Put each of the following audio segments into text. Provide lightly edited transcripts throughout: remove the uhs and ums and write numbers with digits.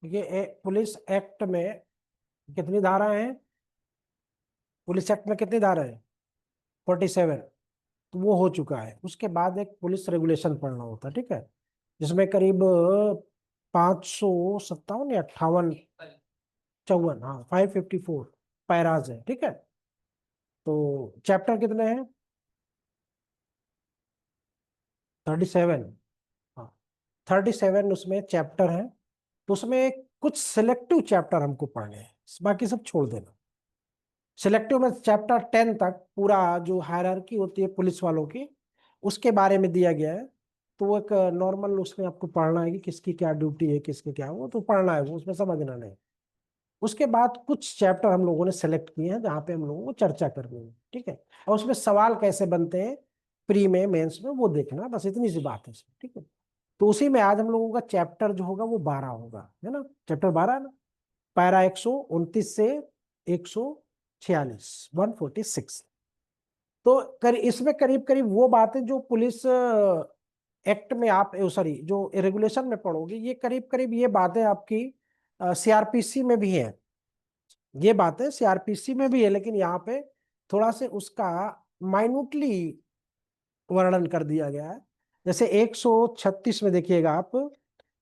देखिए police act में कितनी धारा है? पुलिस एक्ट में कितनी धारा है? 47। तो वो हो चुका है। उसके बाद एक पुलिस रेगुलेशन पढ़ना होता है, ठीक है, जिसमें करीब 557 या 58, 54, हाँ 554 पैराज है, ठीक है। तो चैप्टर कितने हैं? 37। हाँ 37 उसमें चैप्टर है। तो उसमें कुछ सिलेक्टिव चैप्टर हमको पढ़ने हैं, बाकी सब छोड़ देना। सिलेक्टिव में चैप्टर 10 तक पूरा जो हायरार्की होती है पुलिस वालों की, उसके बारे में दिया गया है। तो वो एक नॉर्मल उसमें आपको पढ़ना है कि किसकी क्या ड्यूटी है, किसके क्या, वो तो पढ़ना है, वो उसमें समझना नहीं। उसके बाद कुछ चैप्टर हम लोगों ने सेलेक्ट किए हैं जहाँ पे हम लोगों को चर्चा करनी है, ठीक है। और उसमें सवाल कैसे बनते हैं प्री में, मेंस में, वो देखना, बस इतनी सी बात है इसमें, ठीक है। तो उसी में आज हम लोगों का चैप्टर जो होगा वो 12 होगा, है ना, चैप्टर 12 है ना। पैरा 129 से 146, 146। तो इसमें करीब करीब वो बातें जो पुलिस एक्ट में आप, सॉरी, जो रेगुलेशन में पढ़ोगे, ये करीब करीब ये बातें आपकी सीआरपीसी में भी है। ये बातें सीआरपीसी में भी है, लेकिन यहाँ पे थोड़ा से उसका माइन्यूटली वर्णन कर दिया गया है। जैसे 136 में देखिएगा आप,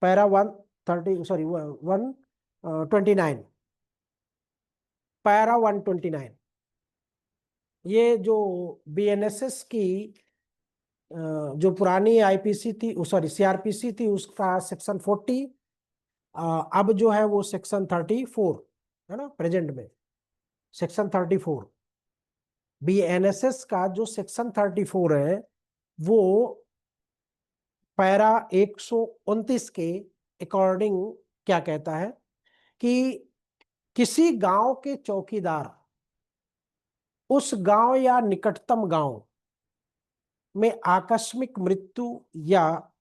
पैरा 130, सॉरी 129, पैरा 129, ये जो बीएनएसएस की जो पुरानी आईपीसी थी, सॉरी सीआरपीसी थी, उसका सेक्शन 40, अब जो है वो सेक्शन 34 है ना, प्रेजेंट में सेक्शन 34। बीएनएसएस का जो सेक्शन 34 है वो पैरा 129 के अकॉर्डिंग क्या कहता है कि किसी गांव के चौकीदार उस गांव या निकटतम गांव में आकस्मिक मृत्यु या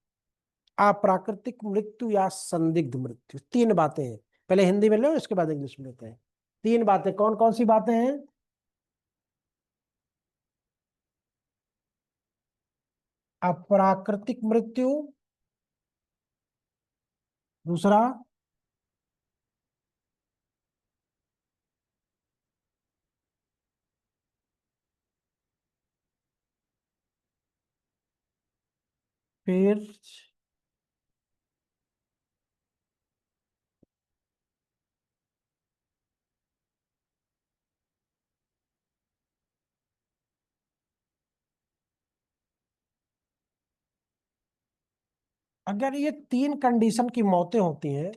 अप्राकृतिक मृत्यु या संदिग्ध मृत्यु, तीन बातें हैं। पहले हिंदी में लो, इसके बाद इंग्लिश में लेते हैं। तीन बातें कौन कौन सी बातें हैं? अप्राकृतिक मृत्यु, दूसरा फिर अगर ये तीन कंडीशन की मौतें होती हैं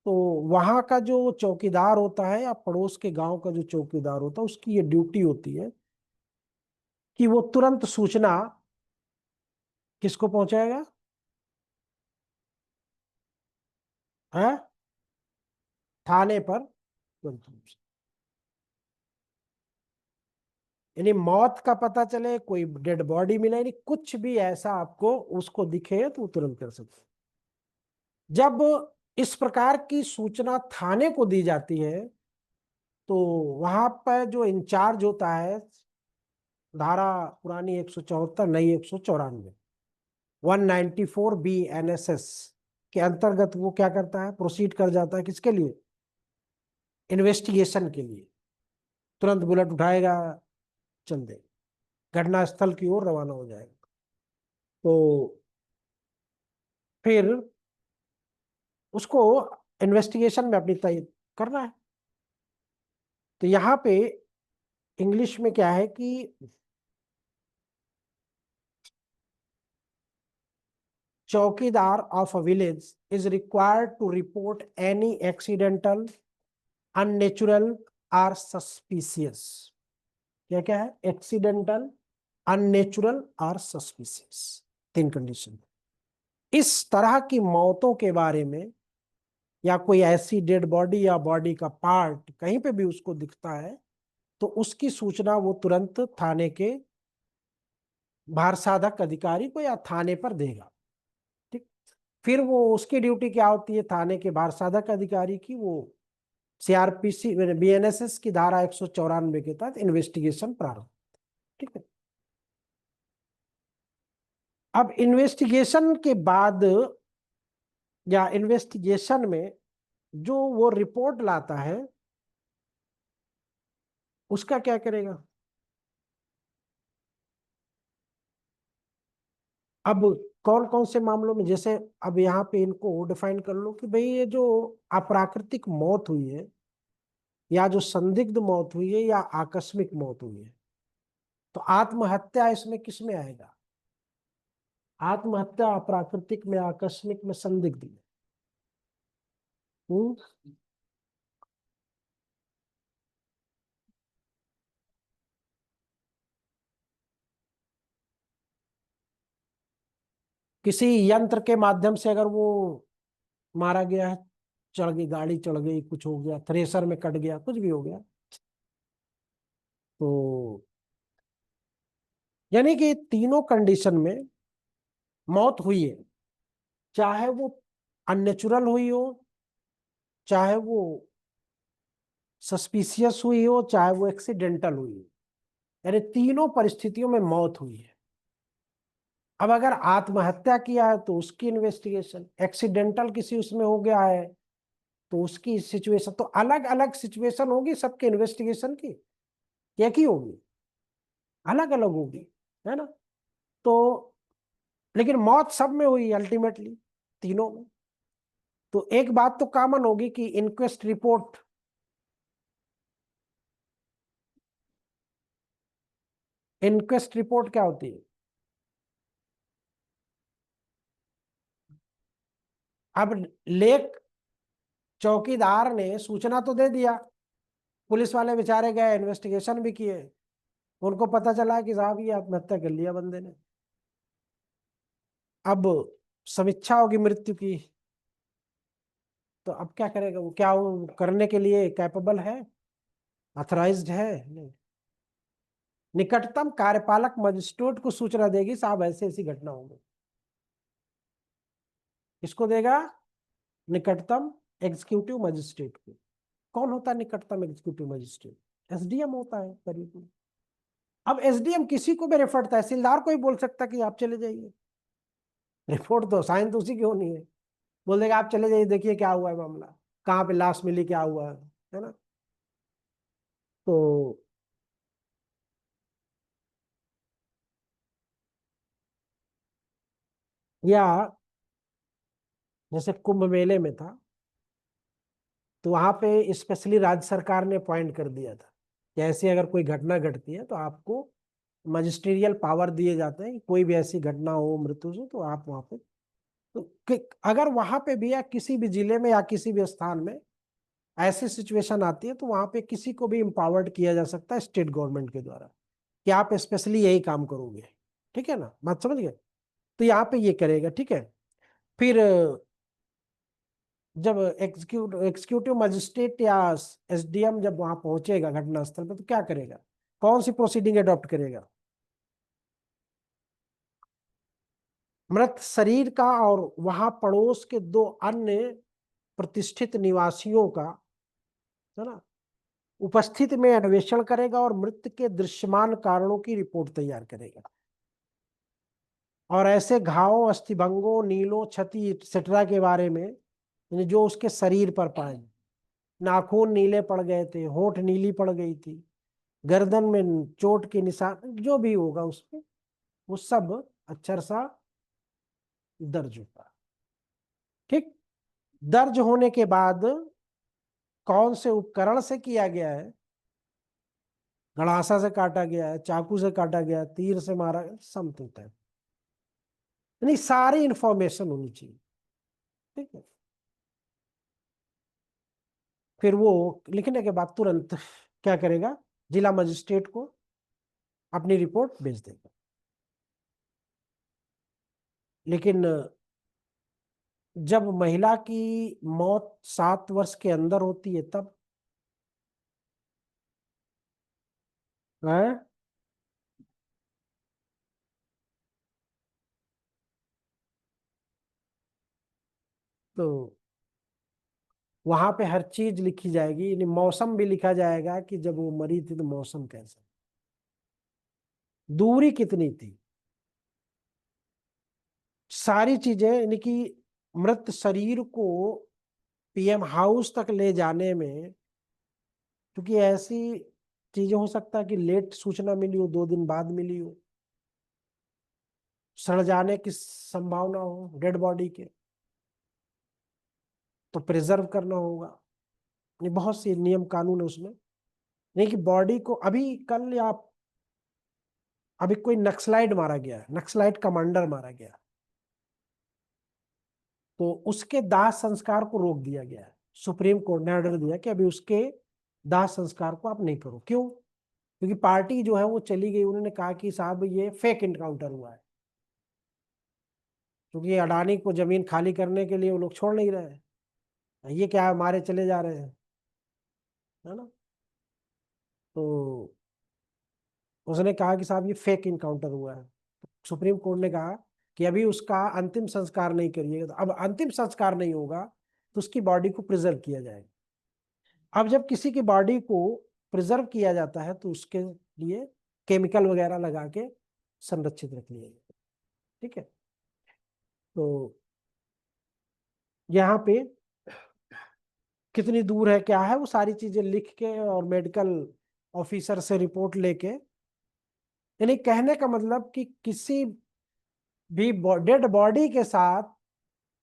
तो वहां का जो चौकीदार होता है या पड़ोस के गांव का जो चौकीदार होता है, उसकी ये ड्यूटी होती है कि वो तुरंत सूचना किसको पहुंचाएगा? है, थाने पर तुरंत। यानी मौत का पता चले, कोई डेड बॉडी मिले, यानी कुछ भी ऐसा आपको उसको दिखे तो तुरंत कर सकते। जब इस प्रकार की सूचना थाने को दी जाती है तो वहां पर जो इंचार्ज होता है, धारा पुरानी 174, नई 194, 194 BNSS के अंतर्गत वो क्या करता है, प्रोसीड कर जाता है किसके लिए? इन्वेस्टिगेशन के लिए। तुरंत बुलेट उठाएगा, चल दे, घटना स्थल की ओर रवाना हो जाएगा। तो फिर उसको इन्वेस्टिगेशन में अपनी तय करना है। तो यहाँ पे इंग्लिश में क्या है कि chowkidar of a village is required to report any accidental, unnatural और सस्पिशियस। क्या क्या है? एक्सीडेंटल, अननेचुरल और सस्पिशियस, तीन कंडीशन। इस तरह की मौतों के बारे में या कोई ऐसी डेड बॉडी या बॉडी का पार्ट कहीं पे भी उसको दिखता है तो उसकी सूचना वो तुरंत थाने के भारसाधक अधिकारी को या थाने पर देगा, ठीक। फिर वो उसकी ड्यूटी क्या होती है, थाने के भारसाधक अधिकारी की, वो सीआरपीसी बीएनएसएस की धारा 194 के तहत इन्वेस्टिगेशन प्रारंभ, ठीक है। अब इन्वेस्टिगेशन के बाद या इन्वेस्टिगेशन में जो वो रिपोर्ट लाता है उसका क्या करेगा? अब कौन कौन से मामलों में, जैसे अब यहाँ पे इनको डिफाइन कर लो कि भाई ये जो अप्राकृतिक मौत हुई है, या जो संदिग्ध मौत हुई है, या आकस्मिक मौत हुई है, तो आत्महत्या इसमें किस में आएगा? आत्महत्या अप्राकृतिक में, आकस्मिक में, संदिग्ध में। हम्म? किसी यंत्र के माध्यम से अगर वो मारा गया है, चढ़ गई गाड़ी, चढ़ गई, कुछ हो गया, थ्रेसर में कट गया, कुछ भी हो गया, तो यानी कि तीनों कंडीशन में मौत हुई है, चाहे वो अननेचुरल हुई हो, चाहे वो सस्पिशियस हुई हो, चाहे वो एक्सीडेंटल हुई हो, यानी तीनों परिस्थितियों में मौत हुई है। अब अगर आत्महत्या किया है तो उसकी इन्वेस्टिगेशन, एक्सीडेंटल किसी उसमें हो गया है तो उसकी सिचुएशन, तो अलग अलग सिचुएशन होगी सबके इन्वेस्टिगेशन की, एक ही होगी? अलग अलग होगी, है ना? तो लेकिन मौत सब में हुई अल्टीमेटली, तीनों में। तो एक बात तो कॉमन होगी कि इंक्वेस्ट रिपोर्ट, इंक्वेस्ट रिपोर्ट क्या होती है? अब लेक चौकीदार ने सूचना तो दे दिया, पुलिस वाले बेचारे गए, इन्वेस्टिगेशन भी किए, उनको पता चला कि साहब ये आत्महत्या कर लिया बंदे ने। अब समीक्षा होगी मृत्यु की, तो अब क्या करेगा वो? क्या वो करने के लिए कैपेबल है, ऑथराइज्ड है? नहीं। निकटतम कार्यपालक मजिस्ट्रेट को सूचना देगी, साहब ऐसी ऐसी घटना हो गई। किसको देगा? निकटतम एग्जीक्यूटिव मजिस्ट्रेट को। कौन होता है निकटतम एग्जीक्यूटिव मजिस्ट्रेट? एसडीएम होता है करीब में। अब एसडीएम किसी को भी रेफर, तहसीलदार को ही बोल सकता कि आप चले जाइए, रिपोर्ट तो साइन तो उसी की होनी है, बोल देगा आप चले जाइए, देखिए क्या हुआ है मामला, कहाँ पे लाश मिली, क्या हुआ है ना? तो या जैसे कुंभ मेले में था, तो वहां पे स्पेशली राज्य सरकार ने अपॉइंट कर दिया था कि ऐसी अगर कोई घटना घटती है तो आपको मजिस्ट्रियल पावर दिए जाते हैं कि कोई भी ऐसी घटना हो मृत्यु से, तो आप वहां पे, तो अगर वहां पे भी या किसी भी जिले में या किसी भी स्थान में ऐसी सिचुएशन आती है, तो वहां पे किसी को भी इम्पावर्ड किया जा सकता है स्टेट गवर्नमेंट के द्वारा कि आप स्पेशली यही काम करोगे। ठीक है ना, बात समझ गए? तो यहाँ पे ये करेगा, ठीक है। फिर जब एग्जीक्यूटिव मजिस्ट्रेट या एसडीएम जब वहां पहुंचेगा घटनास्थल पे, तो क्या करेगा? कौन सी प्रोसीडिंग अडॉप्ट करेगा? मृत शरीर का और वहां पड़ोस के दो अन्य प्रतिष्ठित निवासियों का, है ना, उपस्थिति में अन्वेषण करेगा और मृत्यु के दृश्यमान कारणों की रिपोर्ट तैयार करेगा। और ऐसे घावों, अस्थिभंगों, नीलों, क्षति एक्सेट्रा के बारे में, यानी जो उसके शरीर पर पाए, नाखून नीले पड़ गए थे, होंठ नीली पड़ गई थी, गर्दन में चोट के निशान, जो भी होगा उसमें, वो सब अक्षर सा दर्ज होगा। ठीक। दर्ज होने के बाद कौन से उपकरण से किया गया है, गड़ासा से काटा गया है, चाकू से काटा गया है, तीर से मारा गया, समथिंग टाइप, यानी सारी इंफॉर्मेशन होनी चाहिए। ठीक है। फिर वो लिखने के बाद तुरंत क्या करेगा? जिला मजिस्ट्रेट को अपनी रिपोर्ट भेज देगा। लेकिन जब महिला की मौत 7 वर्ष के अंदर होती है तब है, तो वहां पे हर चीज लिखी जाएगी, यानी मौसम भी लिखा जाएगा कि जब वो मरी थी तो मौसम कैसा, दूरी कितनी थी, सारी चीजें, यानी कि मृत शरीर को पीएम हाउस तक ले जाने में, क्योंकि ऐसी चीजें हो सकता है कि लेट सूचना मिली हो, 2 दिन बाद मिली हो, सड़ जाने की संभावना हो डेड बॉडी के, तो प्रिजर्व करना होगा। ये बहुत सी नियम कानून है उसमें। नहीं कि बॉडी को अभी कल या अभी कोई नक्सलाइट मारा गया, नक्सलाइट कमांडर मारा गया, तो उसके दाह संस्कार को रोक दिया गया है। सुप्रीम कोर्ट ने ऑर्डर दिया कि अभी उसके दाह संस्कार को आप नहीं करो। क्यों? क्योंकि पार्टी जो है वो चली गई, उन्होंने कहा कि साहब ये फेक इनकाउंटर हुआ है, क्योंकि अडानी को जमीन खाली करने के लिए वो लोग छोड़ नहीं रहे हैं, ये क्या है, मारे चले जा रहे हैं, है ना। तो उसने कहा कि साहब ये फेक इनकाउंटर हुआ है। तो सुप्रीम कोर्ट ने कहा कि अभी उसका अंतिम संस्कार नहीं करिएगा, तो अब अंतिम संस्कार नहीं होगा तो उसकी बॉडी को प्रिजर्व किया जाएगा। अब जब किसी की बॉडी को प्रिजर्व किया जाता है तो उसके लिए केमिकल वगैरह लगा के संरक्षित रख लिया जाता है। ठीक है, तो यहाँ पे कितनी दूर है क्या है वो सारी चीजें लिख के और मेडिकल ऑफिसर से रिपोर्ट लेके, यानी कहने का मतलब कि किसी भी डेड बॉडी के साथ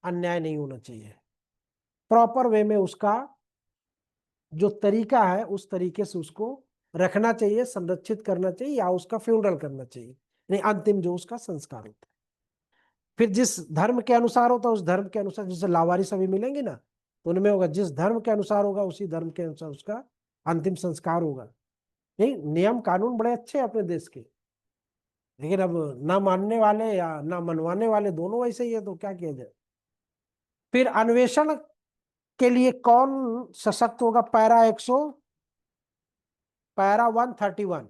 अन्याय नहीं होना चाहिए। प्रॉपर वे में उसका जो तरीका है उस तरीके से उसको रखना चाहिए, संरक्षित करना चाहिए, या उसका फ्यूनरल करना चाहिए, यानी अंतिम जो उसका संस्कार होता है। फिर जिस धर्म के अनुसार होता है उस धर्म के अनुसार, जैसे लावारिस अभी मिलेंगे ना, तो उनमें होगा जिस धर्म के अनुसार होगा उसी धर्म के अनुसार उसका अंतिम संस्कार होगा। नहीं, नियम कानून बड़े अच्छे हैं अपने देश के, लेकिन अब ना मानने वाले या ना मनवाने वाले दोनों वैसे ही है, तो क्या किया जाए। फिर अन्वेषण के लिए कौन सशक्त होगा? पैरा 131,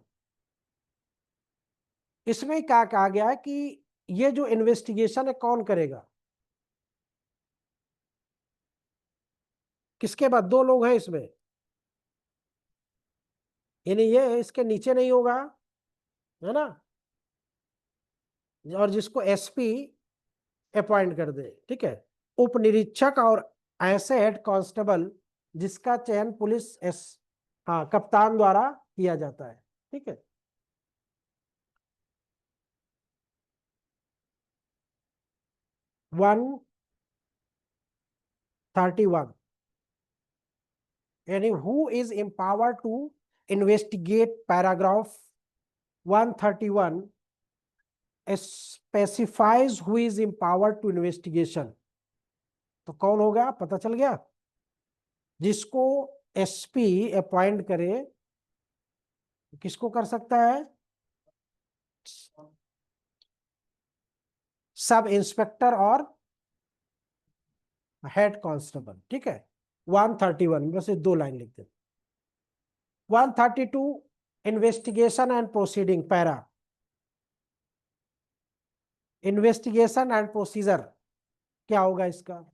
इसमें क्या कहा गया है कि ये जो इन्वेस्टिगेशन है कौन करेगा? किसके बाद? 2 लोग हैं इसमें, यानी ये इसके नीचे नहीं होगा, है ना, और जिसको एसपी अपॉइंट कर दे। ठीक है, उप निरीक्षक और ऐसे हेड कांस्टेबल जिसका चयन पुलिस हाँ कप्तान द्वारा किया जाता है। ठीक है, 131, यानी who is empowered to investigate, paragraph 131 specifies who is empowered to investigation. तो कौन होगा पता चल गया? जिसको एसपी अपॉइंट करे, किसको कर सकता है? सब इंस्पेक्टर और हेड कांस्टेबल। ठीक है, 131 बस ये 2 लाइन लिख दे। 132 investigation and proceeding, para investigation and procedure क्या होगा इसका?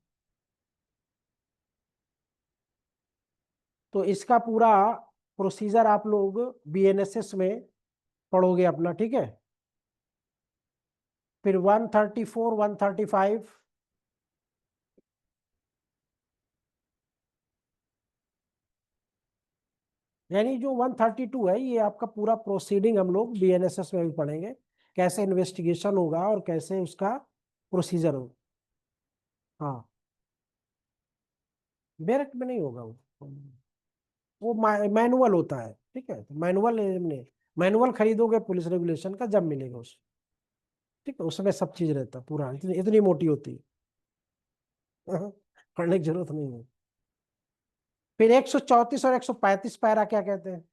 तो इसका पूरा प्रोसीजर आप लोग बीएनएसएस में पढ़ोगे अपना। ठीक है, फिर 134 135, यानी जो 132 है ये आपका पूरा प्रोसीडिंग हम लोग बीएनएसएस में भी पढ़ेंगे, कैसे इन्वेस्टिगेशन होगा और कैसे उसका प्रोसीजर होगा। हाँ, मेरठ में नहीं होगा वो मैनुअल होता है। ठीक है, तो मैनुअल ने मैनुअल खरीदोगे पुलिस रेगुलेशन का जब मिलेगा उस। ठीक है, उसमें सब चीज रहता है पूरा, इतनी इतनी मोटी होती है पढ़ने की जरूरत नहीं है। फिर 134 और 135 पैरा क्या कहते हैं?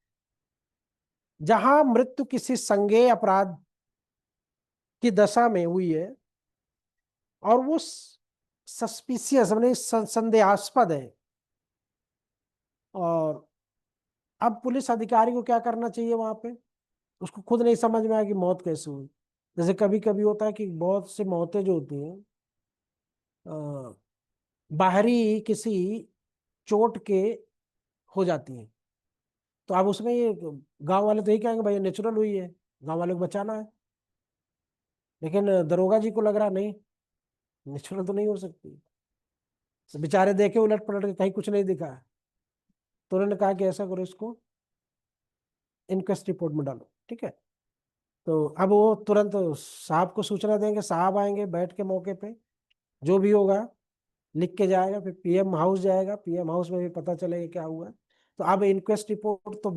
जहां मृत्यु किसी संज्ञेय अपराध की दशा में हुई है और वो सस्पिशियस मैंने संदेहास्पद है, और अब पुलिस अधिकारी को क्या करना चाहिए वहां पे? उसको खुद नहीं समझ में आया कि मौत कैसे हुई। जैसे कभी कभी होता है कि बहुत सी मौतें जो होती हैं बाहरी किसी चोट के हो जाती हैं, तो अब उसमें ये गांव वाले तो यही कहेंगे भाई नेचुरल हुई है, गांव वाले को बचाना है। लेकिन दरोगा जी को लग रहा नहीं, नेचुरल तो नहीं हो सकती। बेचारे देखे उलट पलट के, कहीं कुछ नहीं दिखा, तो उन्होंने कहा कि ऐसा करो, इसको इंक्वेस्ट रिपोर्ट में डालो, ठीक है। तो अब वो तुरंत साहब को सूचना देंगे, साहब आएंगे, बैठ के मौके पे जो भी होगा लिख के जाएगा, फिर पीएम हाउस जाएगा, पीएम हाउस में भी पता चलेगा क्या हुआ। तो अब इंक्वेस्ट रिपोर्ट तो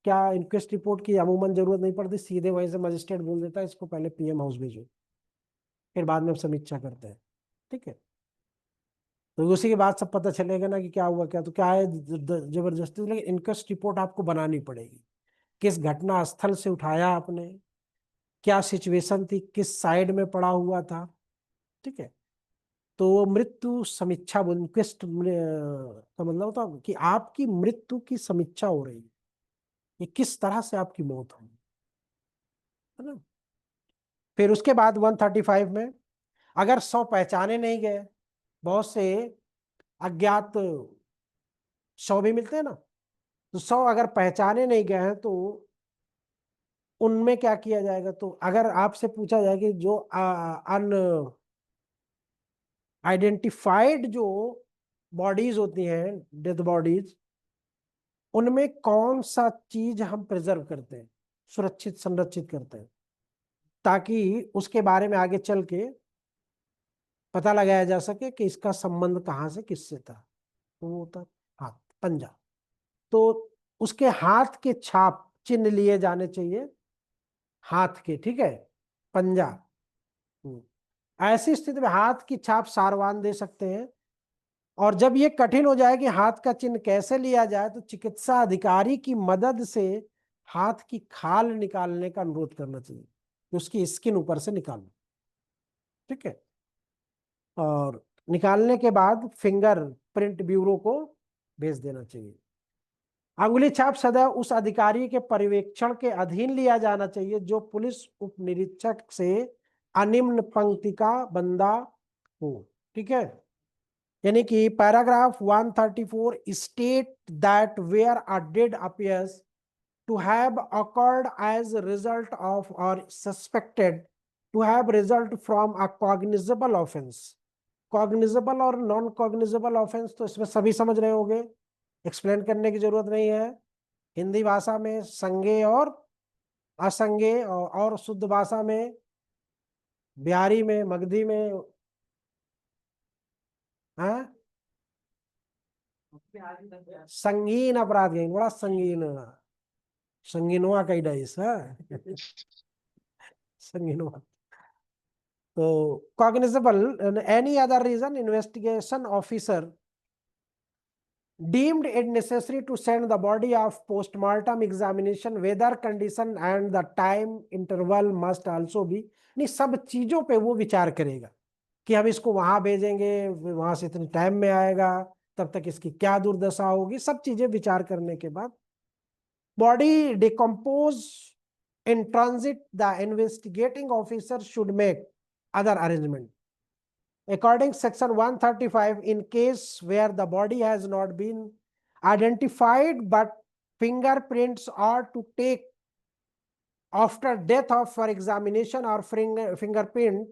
क्या इंक्वेस्ट रिपोर्ट की अमूमन जरूरत नहीं पड़ती, सीधे वहीं से मजिस्ट्रेट बोल देता है इसको पहले पीएम हाउस भेजो, फिर बाद में हम समीक्षा करते हैं, ठीक है। तो उसी के बाद सब पता चलेगा ना कि क्या हुआ, क्या तो क्या है जबरदस्ती, लेकिन इंक्वेस्ट रिपोर्ट आपको बनानी पड़ेगी। किस घटना स्थल से उठाया आपने, क्या सिचुएशन थी, किस साइड में पड़ा हुआ था, ठीक है। तो वो मृत्यु समीक्षा इंक्वेस्ट का मतलब होता है कि आपकी मृत्यु की समीक्षा हो रही है, ये किस तरह से आपकी मौत हुई, है ना। फिर उसके बाद 135 में अगर 100 पहचाने नहीं गए, बहुत से अज्ञात शव भी मिलते हैं ना, तो 100 अगर पहचाने नहीं गए हैं तो उनमें क्या किया जाएगा। तो अगर आपसे पूछा जाए कि जो अन आइडेंटिफाइड जो बॉडीज होती हैं, डेड बॉडीज, उनमें कौन सा चीज हम प्रिजर्व करते हैं, सुरक्षित संरक्षित करते हैं, ताकि उसके बारे में आगे चल के पता लगाया जा सके कि इसका संबंध कहाँ से किससे था। तो वो होता है हाथ, पंजा। तो उसके हाथ के छाप चिन्ह लिए जाने चाहिए, हाथ के, ठीक है, पंजा। ऐसी स्थिति में हाथ की छाप सारवान दे सकते हैं। और जब ये कठिन हो जाए कि हाथ का चिन्ह कैसे लिया जाए, तो चिकित्सा अधिकारी की मदद से हाथ की खाल निकालने का अनुरोध करना चाहिए, कि उसकी स्किन ऊपर से निकालना, ठीक है। और निकालने के बाद फिंगर प्रिंट ब्यूरो को भेज देना चाहिए। अंगुली छाप सदैव उस अधिकारी के पर्यवेक्षण के अधीन लिया जाना चाहिए जो पुलिस उप निरीक्षक से अनिम्न पंक्ति का बंदा हो, ठीक है। यानी कि paragraph 134 state that where a dead appears to have occurred as a result of or suspected to have result from a cognizable offense। cognizable और नॉन cognizable offense तो इसमें सभी समझ रहे होंगे, एक्सप्लेन करने की जरूरत नहीं है। हिंदी भाषा में संज्ञेय और असंज्ञेय, और शुद्ध भाषा में बिहारी में मगधी में, हाँ, संगीन अपराध, बड़ा संगीन, संगीनवा कई डाइस है संगीनवा। तो cognizable any other reason investigation officer deemed it necessary to send the body of postmortem examination, weather condition and the time interval must also be। नहीं, सब चीजों पे वो विचार करेगा कि हम इसको वहां भेजेंगे, वहां से इतने टाइम में आएगा, तब तक इसकी क्या दुर्दशा होगी, सब चीजें विचार करने के बाद body decompose in transit the investigating officer should make other arrangement according section 135 in case where the body has not been identified but fingerprints are to take after death of for examination or fingerprint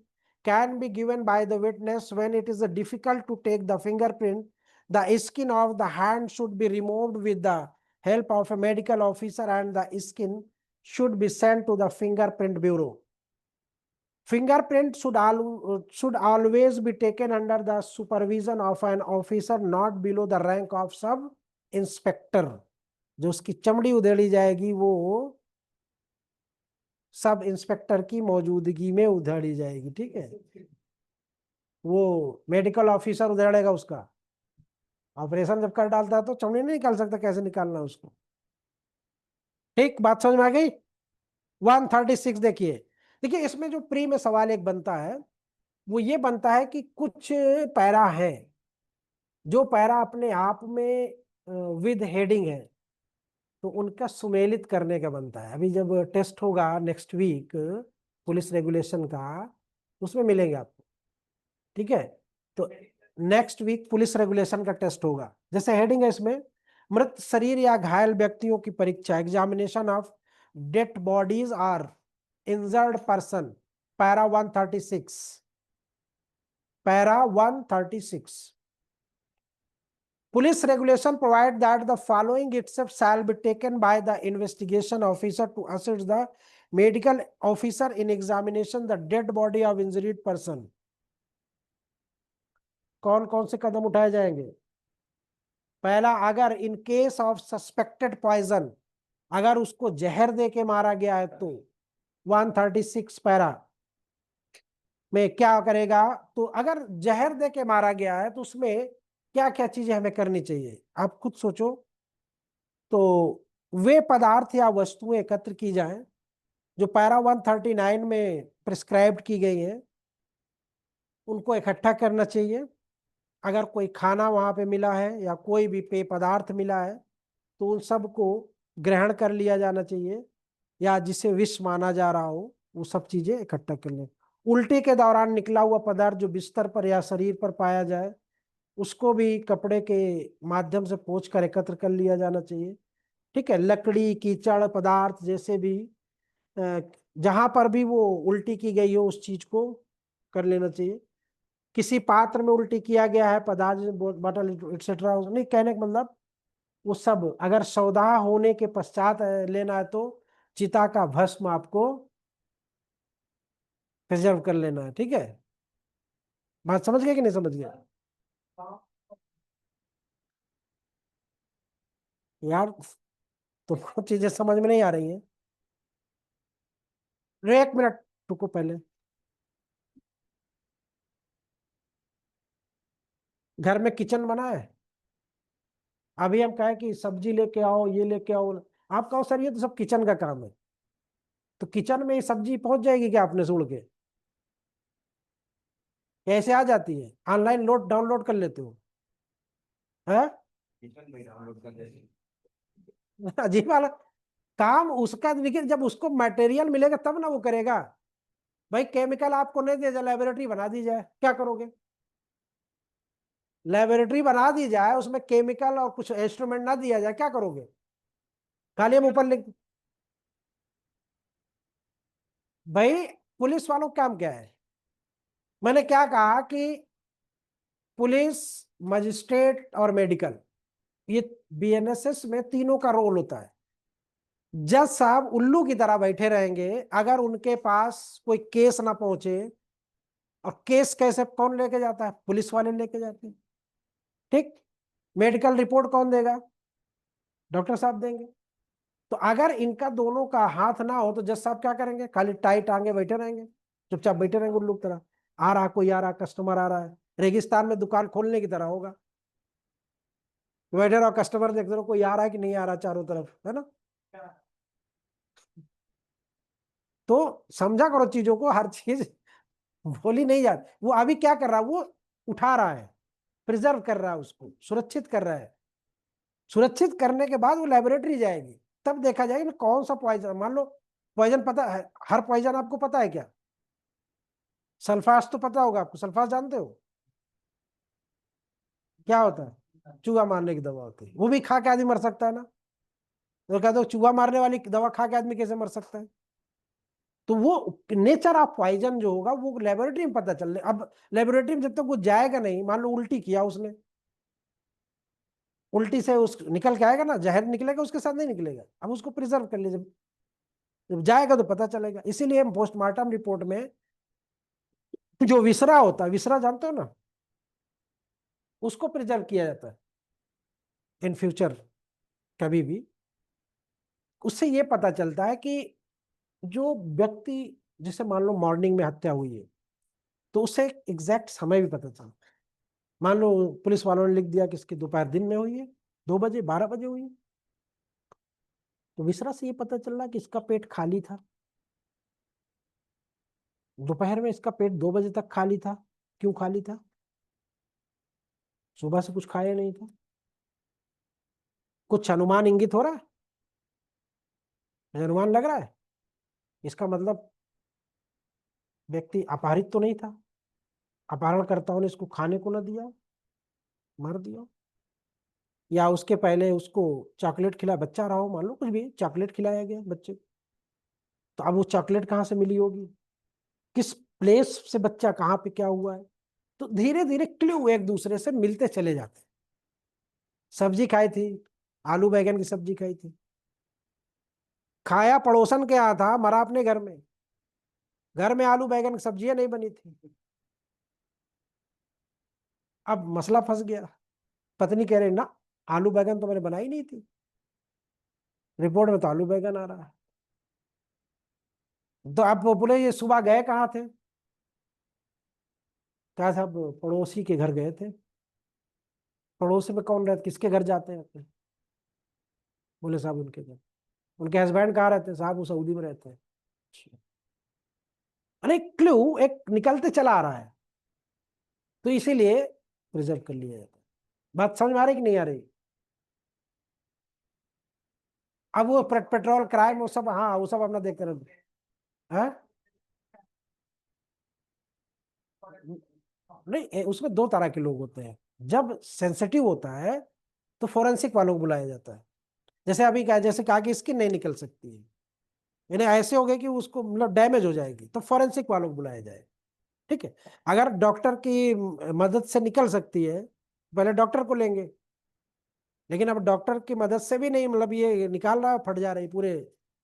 can be given by the witness when it is difficult to take the fingerprint, the skin of the hand should be removed with the help of a medical officer and the skin should be sent to the fingerprint bureau। Fingerprint should always be taken under the supervision of an officer not below the rank of sub inspector। जो उसकी चमड़ी उधेड़ी जाएगी वो sub inspector की मौजूदगी में उधेड़ी जाएगी, ठीक है। वो मेडिकल ऑफिसर उधेड़ेगा उसका, ऑपरेशन जब कर डालता है तो चमड़ी नहीं निकाल सकता, कैसे निकालना उसको, ठीक, बात समझ में आ गई। 136 देखिए, देखिए इसमें जो प्री में सवाल एक बनता है वो ये बनता है कि कुछ पैरा है जो पैरा अपने आप में विद हेडिंग है, तो उनका सुमेलित करने का बनता है। अभी जब टेस्ट होगा नेक्स्ट वीक पुलिस रेगुलेशन का, उसमें मिलेंगे आपको, ठीक है। तो नेक्स्ट वीक पुलिस रेगुलेशन का टेस्ट होगा, जैसे हेडिंग है इसमें मृत शरीर या घायल व्यक्तियों की परीक्षा, examination of dead bodies or injured person, para 136। Para 136, police regulation provide that the following itself shall be taken by the investigation officer to assist the medical officer in examination the dead body of injured person. कौन कौन से कदम उठाए जाएंगे? पहला, अगर in case of suspected poison, अगर उसको जहर दे के मारा गया है तो 136 पैरा में क्या करेगा? तो अगर जहर दे के मारा गया है तो उसमें क्या क्या चीजें हमें करनी चाहिए, आप खुद सोचो। तो वे पदार्थ या वस्तुएं एकत्र की जाएं जो पैरा 139 में प्रिस्क्राइब्ड की गई है, उनको इकट्ठा करना चाहिए। अगर कोई खाना वहां पे मिला है या कोई भी पेय पदार्थ मिला है तो उन सब को ग्रहण कर लिया जाना चाहिए, या जिसे विष माना जा रहा हो वो सब चीजें इकट्ठा कर लें। उल्टी के दौरान निकला हुआ पदार्थ जो बिस्तर पर या शरीर पर पाया जाए उसको भी कपड़े के माध्यम से पोंछ कर एकत्र कर लिया जाना चाहिए। ठीक है, लकड़ी, कीचड़ पदार्थ जैसे भी जहां पर भी वो उल्टी की गई हो उस चीज को कर लेना चाहिए। किसी पात्र में उल्टी किया गया है पदार्थ, बॉटल एक्सेट्रा, नहीं कहने का मतलब वो सब अगर सौदा होने के पश्चात लेना है तो चिता का भस्म आपको प्रिजर्व कर लेना है। ठीक है, बात समझ गए कि नहीं समझ गए? यार तुमको चीजें समझ में नहीं आ रही हैं? एक मिनट रुको पहले। घर में किचन बना है, अभी हम कहें कि सब्जी लेके आओ, ये लेके आओ, आप कहो सर ये तो सब किचन का काम है, तो किचन में ये सब्जी पहुंच जाएगी क्या अपने से उड़ के? कैसे आ जाती है? ऑनलाइन लोड डाउनलोड कर लेते हो? है अजीब वाला काम उसका। देखिए जब उसको मटेरियल मिलेगा तब ना वो करेगा। भाई केमिकल आपको नहीं दे जाए, लेबोरेटरी बना दी जाए, क्या करोगे? लेबोरेटरी बना दी जाए, उसमें केमिकल और कुछ इंस्ट्रूमेंट ना दिया जाए, क्या करोगे? खाली हम ऊपर लिख। भाई पुलिस वालों का काम क्या है? मैंने क्या कहा कि पुलिस, मजिस्ट्रेट और मेडिकल, ये बीएनएसएस में तीनों का रोल होता है। जज साहब उल्लू की तरह बैठे रहेंगे, अगर उनके पास कोई केस ना पहुंचे, और केस कैसे कौन लेके जाता है? पुलिस वाले लेके जाते हैं। ठीक, मेडिकल रिपोर्ट कौन देगा? डॉक्टर साहब देंगे। तो अगर इनका दोनों का हाथ ना हो तो जज साहब क्या करेंगे? खाली टाई टांगे बैठे रहेंगे, चुपचाप बैठे रहेंगे उल्लू की तरह। आ रहा कोई, आ रहा कस्टमर आ रहा है, रेगिस्तान में दुकान खोलने की तरह होगा, बैठे रहो, कस्टमर देखते रहो कोई आ रहा है कि नहीं आ रहा चारों तरफ, है ना? तो समझा करो चीजों को, हर चीज बोली नहीं जाती। वो अभी क्या कर रहा है? वो उठा रहा है, प्रिजर्व कर रहा है, उसको सुरक्षित कर रहा है। सुरक्षित करने के बाद वो लेबोरेटरी जाएगी, तब देखा जाएगा कि कौन सा पॉइजन। मान लो पॉइजन पता है, हर पॉइजन आपको पता है क्या? सल्फास तो पता होगा आपको, सल्फास जानते हो क्या होता है? चूहा मारने की दवा होती है, वो भी खा के आदमी मर सकता है ना? तो कहते हो चूहा मारने वाली दवा खा के आदमी कैसे मर सकता है? तो वो नेचर ऑफ पॉइजन जो होगा वो लेबोरेटरी में पता चल रहा। अब लेबोरेटरी में जब तक वो जाएगा नहीं, मान लो उल्टी किया उसने, उल्टी से उस निकल के आएगा ना, जहर निकलेगा उसके साथ नहीं निकलेगा, अब उसको प्रिजर्व कर लीजिए, जब जाएगा तो पता चलेगा। इसीलिए हम पोस्टमार्टम रिपोर्ट में जो विसरा होता है, विसरा जानते हो ना, उसको प्रिजर्व किया जाता है इन फ्यूचर कभी भी। उससे ये पता चलता है कि जो व्यक्ति, जैसे मान लो मॉर्निंग में हत्या हुई है तो उससे एग्जैक्ट समय भी पता चलता है। मान लो पुलिस वालों ने लिख दिया कि इसकी दोपहर दिन में हुई है, 2 बजे 12 बजे हुई है, तो विसरा से ये पता चल रहा कि इसका पेट खाली था, दोपहर में इसका पेट 2 बजे तक खाली था। क्यों खाली था? सुबह से कुछ खाया नहीं था। कुछ अनुमान इंगित हो रहा है? अनुमान लग रहा है? इसका मतलब व्यक्ति अपहरित तो नहीं था, अपहरणकर्ताओं ने इसको खाने को न दिया, मार दिया। या उसके पहले उसको चॉकलेट खिला, बच्चा रहा हो मान लो, कुछ भी चॉकलेट खिलाया गया बच्चे, तो अब वो चॉकलेट कहाँ से मिली होगी? किस प्लेस से बच्चा, कहाँ पे क्या हुआ है? तो धीरे धीरे क्लू एक दूसरे से मिलते चले जाते। सब्जी खाई थी, आलू बैगन की सब्जी खाई थी, खाया पड़ोसन के यहाँ था, मरा अपने घर में, घर में आलू बैगन की सब्जियां नहीं बनी थी। अब मसला फंस गया, पत्नी कह रही ना, आलू बैगन तो मैंने बनाई नहीं थी, रिपोर्ट में तो आलू बैगन आ रहा है। तो आप बोले ये सुबह गए कहाँ थे? कहा साहब पड़ोसी के घर गए थे। पड़ोसी में कौन रहते, किसके घर जाते हैं अपने? बोले साहब उनके घर। उनके हस्बैंड कहाँ रहते हैं? साहब वो सऊदी में रहते हैं। अच्छा। अरे क्लू एक निकलते चला आ रहा है, तो इसीलिए प्रिजर्व कर लिया जाता है। बात समझ में आ रही कि नहीं आ रही? अब वो पेट्रोल क्राइम वो सब, हाँ वो सब अपना देखते रहते हैं। नहीं उसमें दो तरह के लोग होते हैं। जब सेंसिटिव होता है तो फोरेंसिक वालों को बुलाया जाता है। जैसे अभी क्या, जैसे कहा कि स्किन नहीं निकल सकती है, यानी ऐसे हो गए कि उसको मतलब डैमेज हो जाएगी, तो फोरेंसिक वालों को बुलाया जाए। ठीक है। अगर डॉक्टर की मदद से निकल सकती है, पहले डॉक्टर को लेंगे। लेकिन अब डॉक्टर की मदद से भी नहीं, मतलब ये निकाल रहा है, फट जा रहे पूरे,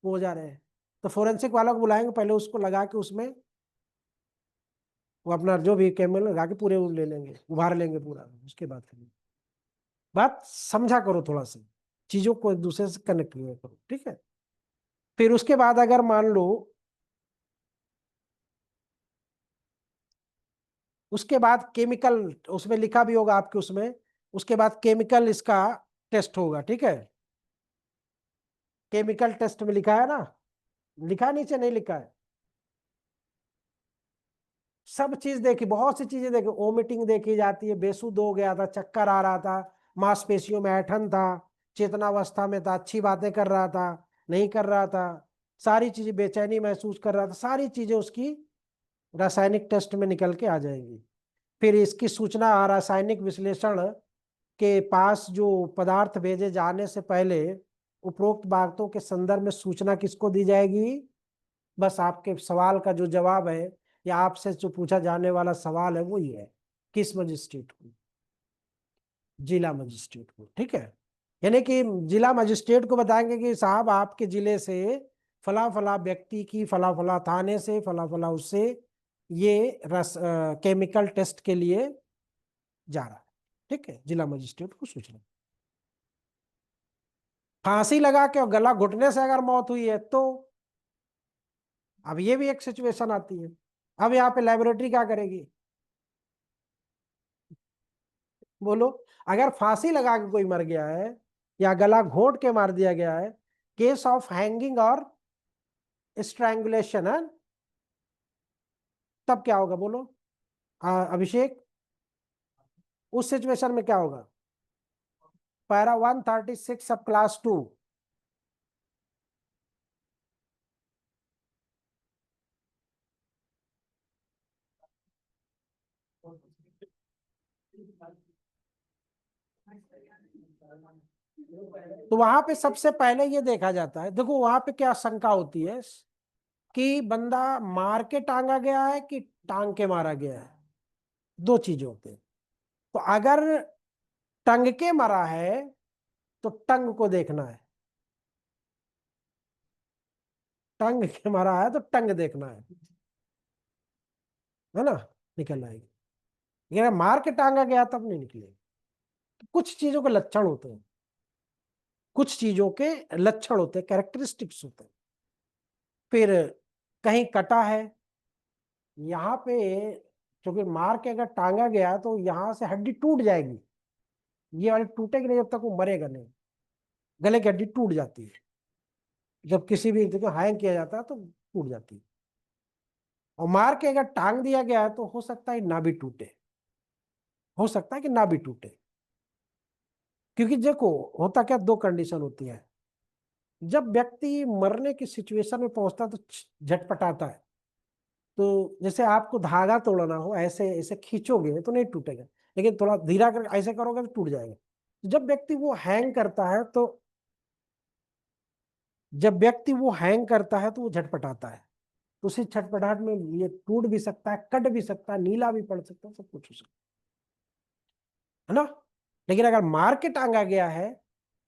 वो हो जा रहे हैं, तो फोरेंसिक वालों को बुलाएंगे, पहले उसको लगा के उसमें वो अपना जो भी केमिकल लगा के पूरे वो ले लेंगे, उभार लेंगे पूरा, उसके बाद करेंगे। बात समझा करो थोड़ा सा, चीजों को एक दूसरे से कनेक्ट किया करो, ठीक है। फिर उसके बाद अगर मान लो, उसके बाद केमिकल, उसमें लिखा भी होगा आपके उसमें, उसके बाद केमिकल इसका टेस्ट होगा, ठीक है। केमिकल टेस्ट में लिखा है ना, लिखा है नीचे, नहीं लिखा है? सब चीज देखी, बहुत सी चीजें देखी, ओमिटिंग देखी जाती है, बेसुध हो गया था, चक्कर आ रहा था, मांसपेशियों में ऐंठन था, चेतनावस्था में था, अच्छी बातें कर रहा था, नहीं कर रहा था, सारी चीजें, बेचैनी महसूस कर रहा था, सारी चीजें उसकी रासायनिक टेस्ट में निकल के आ जाएंगी। फिर इसकी सूचना रासायनिक विश्लेषण के पास जो पदार्थ भेजे जाने से पहले उपरोक्त बातों के संदर्भ में सूचना किसको दी जाएगी? बस आपके सवाल का जो जवाब है, या आपसे जो पूछा जाने वाला सवाल है, वो ये है, किस मजिस्ट्रेट को? जिला मजिस्ट्रेट को, ठीक है। यानी कि जिला मजिस्ट्रेट को बताएंगे कि साहब आपके जिले से फला फला व्यक्ति की फला फला थाने से फला फला उससे ये केमिकल टेस्ट के लिए जा रहा है, ठीक है, जिला मजिस्ट्रेट को सूचना। फांसी लगा के और गला घुटने से अगर मौत हुई है तो अब ये भी एक सिचुएशन आती है। अब यहाँ पे लेबोरेटरी क्या करेगी? बोलो। अगर फांसी लगा के कोई मर गया है या गला घोंट के मार दिया गया है, केस ऑफ हैंगिंग और स्ट्रैंगुलेशन है, तब क्या होगा बोलो? अभिषेक, उस सिचुएशन में क्या होगा? पैरा 136 सब क्लास 2। तो वहां पे सबसे पहले ये देखा जाता है, देखो वहां पे क्या शंका होती है कि बंदा मार के टांगा गया है कि टांग के मारा गया है, दो चीजें होती हैं। तो अगर टंग के मरा है तो टंग को देखना टंग के मरा है तो टंग देखना है ना, निकल आएगी। लेकिन अगर मार के टांगा गया तब नहीं निकलेगी। तो कुछ चीजों के लक्षण होते हैं, कुछ चीजों के लक्षण होते हैं, कैरेक्टरिस्टिक्स होते हैं। फिर कहीं कटा है, यहाँ पे क्योंकि मार के अगर टांगा गया तो यहाँ से हड्डी टूट जाएगी, ये वाली टूटेगी नहीं जब तक वो मरेगा नहीं। गले की हड्डी टूट जाती है जब किसी भी को हैंग किया जाता है, तो टूट जाती है। और मार के अगर टांग दिया गया है तो हो सकता है ना भी टूटे, हो सकता है कि ना भी टूटे। क्योंकि देखो होता क्या, दो कंडीशन होती है। जब व्यक्ति मरने की सिचुएशन में पहुंचता है तो झटपटाता है। तो जैसे आपको धागा तोड़ना हो, ऐसे ऐसे खींचोगे तो नहीं टूटेगा, लेकिन थोड़ा धीरा कर ऐसे करोगे तो टूट जाएगा। जब व्यक्ति वो हैंग करता है तो जब व्यक्ति वो हैंग करता है तो वो झटपटाता है। तो उसी छटपटाहट में ये टूट भी सकता है, कट भी सकता है, नीला भी पड़ सकता है, सब कुछ हो सकता है ना। लेकिन अगर मार के टांगा गया है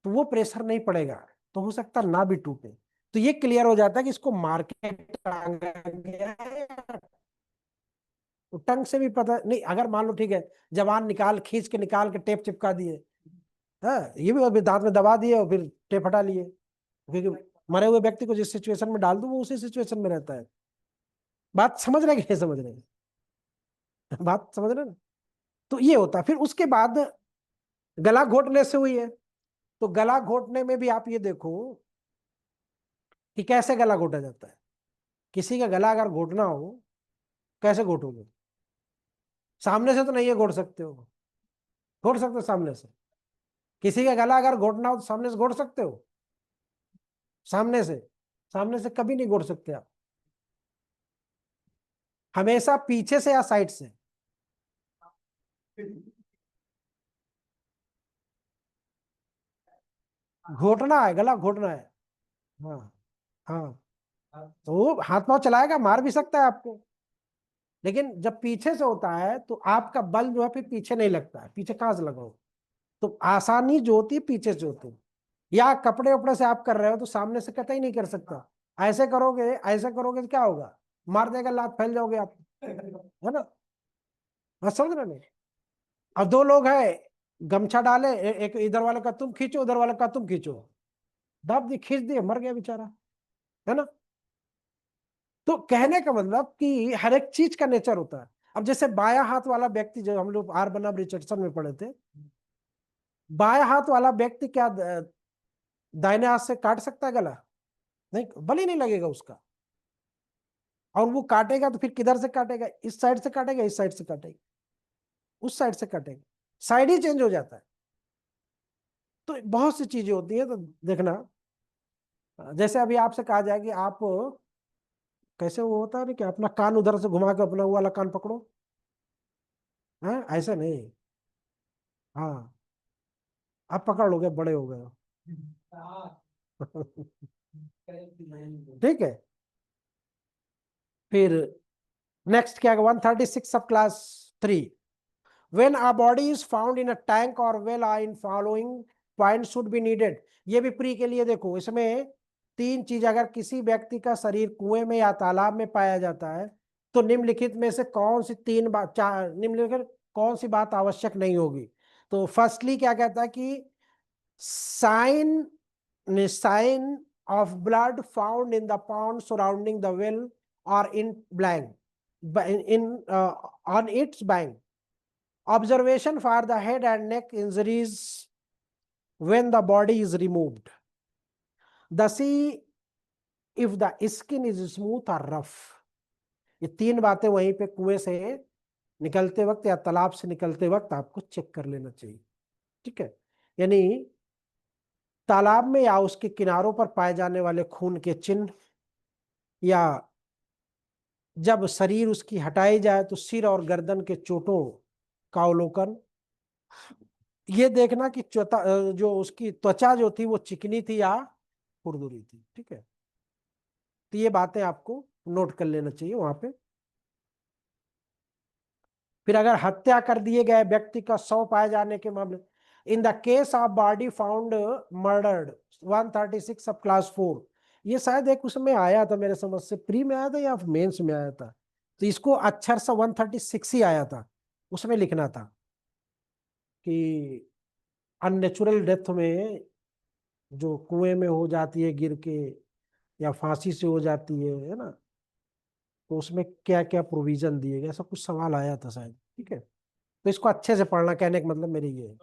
तो वो प्रेशर नहीं पड़ेगा, तो हो सकता ना भी टूटे। तो ये क्लियर हो जाता है कि इसको मार के टांगा गया है। तो टंग से भी पता नहीं, अगर मान लो ठीक है, जवान निकाल खींच के निकाल के टेप चिपका दिए, हाँ ये भी अभी दांत में दबा दिए और फिर टेप हटा लिए, क्योंकि मरे हुए व्यक्ति को जिस सिचुएशन में डाल दो वो उसी सिचुएशन में रहता है। बात समझ रहे कि नहीं समझ रहे? बात समझ रहे ना। तो ये होता है। फिर उसके बाद गला घोटने से हुई है, तो गला घोटने में भी आप ये देखो कि कैसे गला घोटा जाता है। किसी का गला अगर घोटना हो, कैसे घोटोगे? सामने से तो नहीं है घोट सकते हो, घोट सकते हो सामने से? किसी का गला अगर घोटना हो तो सामने से घोट सकते हो? सामने से, सामने से कभी नहीं घोट सकते आप, हमेशा पीछे से या साइड से। घोटना है, गला घोटना है। हाँ हाँ। तो वो हाथ पांव चलाएगा, मार भी सकता है आपको, लेकिन जब पीछे से होता है तो आपका बल जो है फिर पीछे नहीं लगता है, पीछे कहां से लगाओ। तो आसानी जो होती है पीछे से होती है। या कपड़े उपड़े से आप कर रहे हो तो सामने से कतई नहीं कर सकता, ऐसे करोगे, ऐसे करोगे तो क्या होगा? मार देगा, लात फैल जाओगे आप, है ना। हाँ समझ रहे नहीं। अब दो लोग हैं, गमछा डाले, एक इधर वाले का तुम खींचो, उधर वाले का तुम खींचो, दब दी खींच दिए, मर गया बेचारा, है ना। तो कहने का मतलब कि हर एक चीज का नेचर होता है। अब जैसे बायां हाथ वाला व्यक्ति, जो हम लोग आर बनाम रिचर्डसन में पढ़े थे, बायां हाथ वाला व्यक्ति क्या दाहिने हाथ से काट सकता है गला? नहीं, बल ही नहीं लगेगा उसका। और वो काटेगा तो फिर किधर से काटेगा? इस साइड से काटेगा, इस साइड से काटेगा, उस साइड से काटेगा, साइड ही चेंज हो जाता है। तो बहुत सी चीजें होती है, तो देखना। जैसे अभी आपसे कहा जाए कि आप कैसे, वो होता है ना कि अपना कान उधर से घुमा के अपना वो वाला कान पकड़ो, है ऐसे नहीं। हाँ, आप पकड़ लोगे, बड़े हो गए हो। ठीक है। फिर नेक्स्ट क्या, 136 सब class 3, when a body is found in a tank or well in following points should be needed। ये भी प्री के लिए देखो, इसमें तीन चीज, अगर किसी व्यक्ति का शरीर कुएं में या तालाब में पाया जाता है तो निम्नलिखित में से कौन सी तीन बात, निम्नलिखित कौन सी बात आवश्यक नहीं होगी? तो फर्स्टली क्या कहता है कि sign sign of blood found in the pond surrounding the well or in blank in on its bank, observation for the head and neck injuries when the body is removed, the see if the skin is smooth or rough। ये तीन बातें वहीं पे कुएं से निकलते वक्त या तालाब से निकलते वक्त आपको चेक कर लेना चाहिए। ठीक है, यानी तालाब में या उसके किनारों पर पाए जाने वाले खून के चिन्ह, या जब शरीर उसकी हटाई जाए तो सिर और गर्दन के चोटों का अवलोकन, ये देखना कि जो उसकी त्वचा जो थी वो चिकनी थी या खुरदुरी थी। ठीक है, तो ये बातें आपको नोट कर लेना चाहिए वहां पे। फिर अगर हत्या कर दिए गए व्यक्ति का शव पाए जाने के मामले, in the case of body found murdered 136 सब क्लास 4, ये शायद एक उसमें आया था, मेरे समझ से प्री में आया था या मेंस में आया था, तो इसको अक्षर सा 136 ही आया था, उसमें लिखना था कि अननेचुरल डेथ में जो कुएं में हो जाती है गिर के, या फांसी से हो जाती है ना, तो उसमें क्या क्या प्रोविजन दिए गए, ऐसा कुछ सवाल आया था शायद। ठीक है, तो इसको अच्छे से पढ़ना, कहने का मतलब मेरी ये है।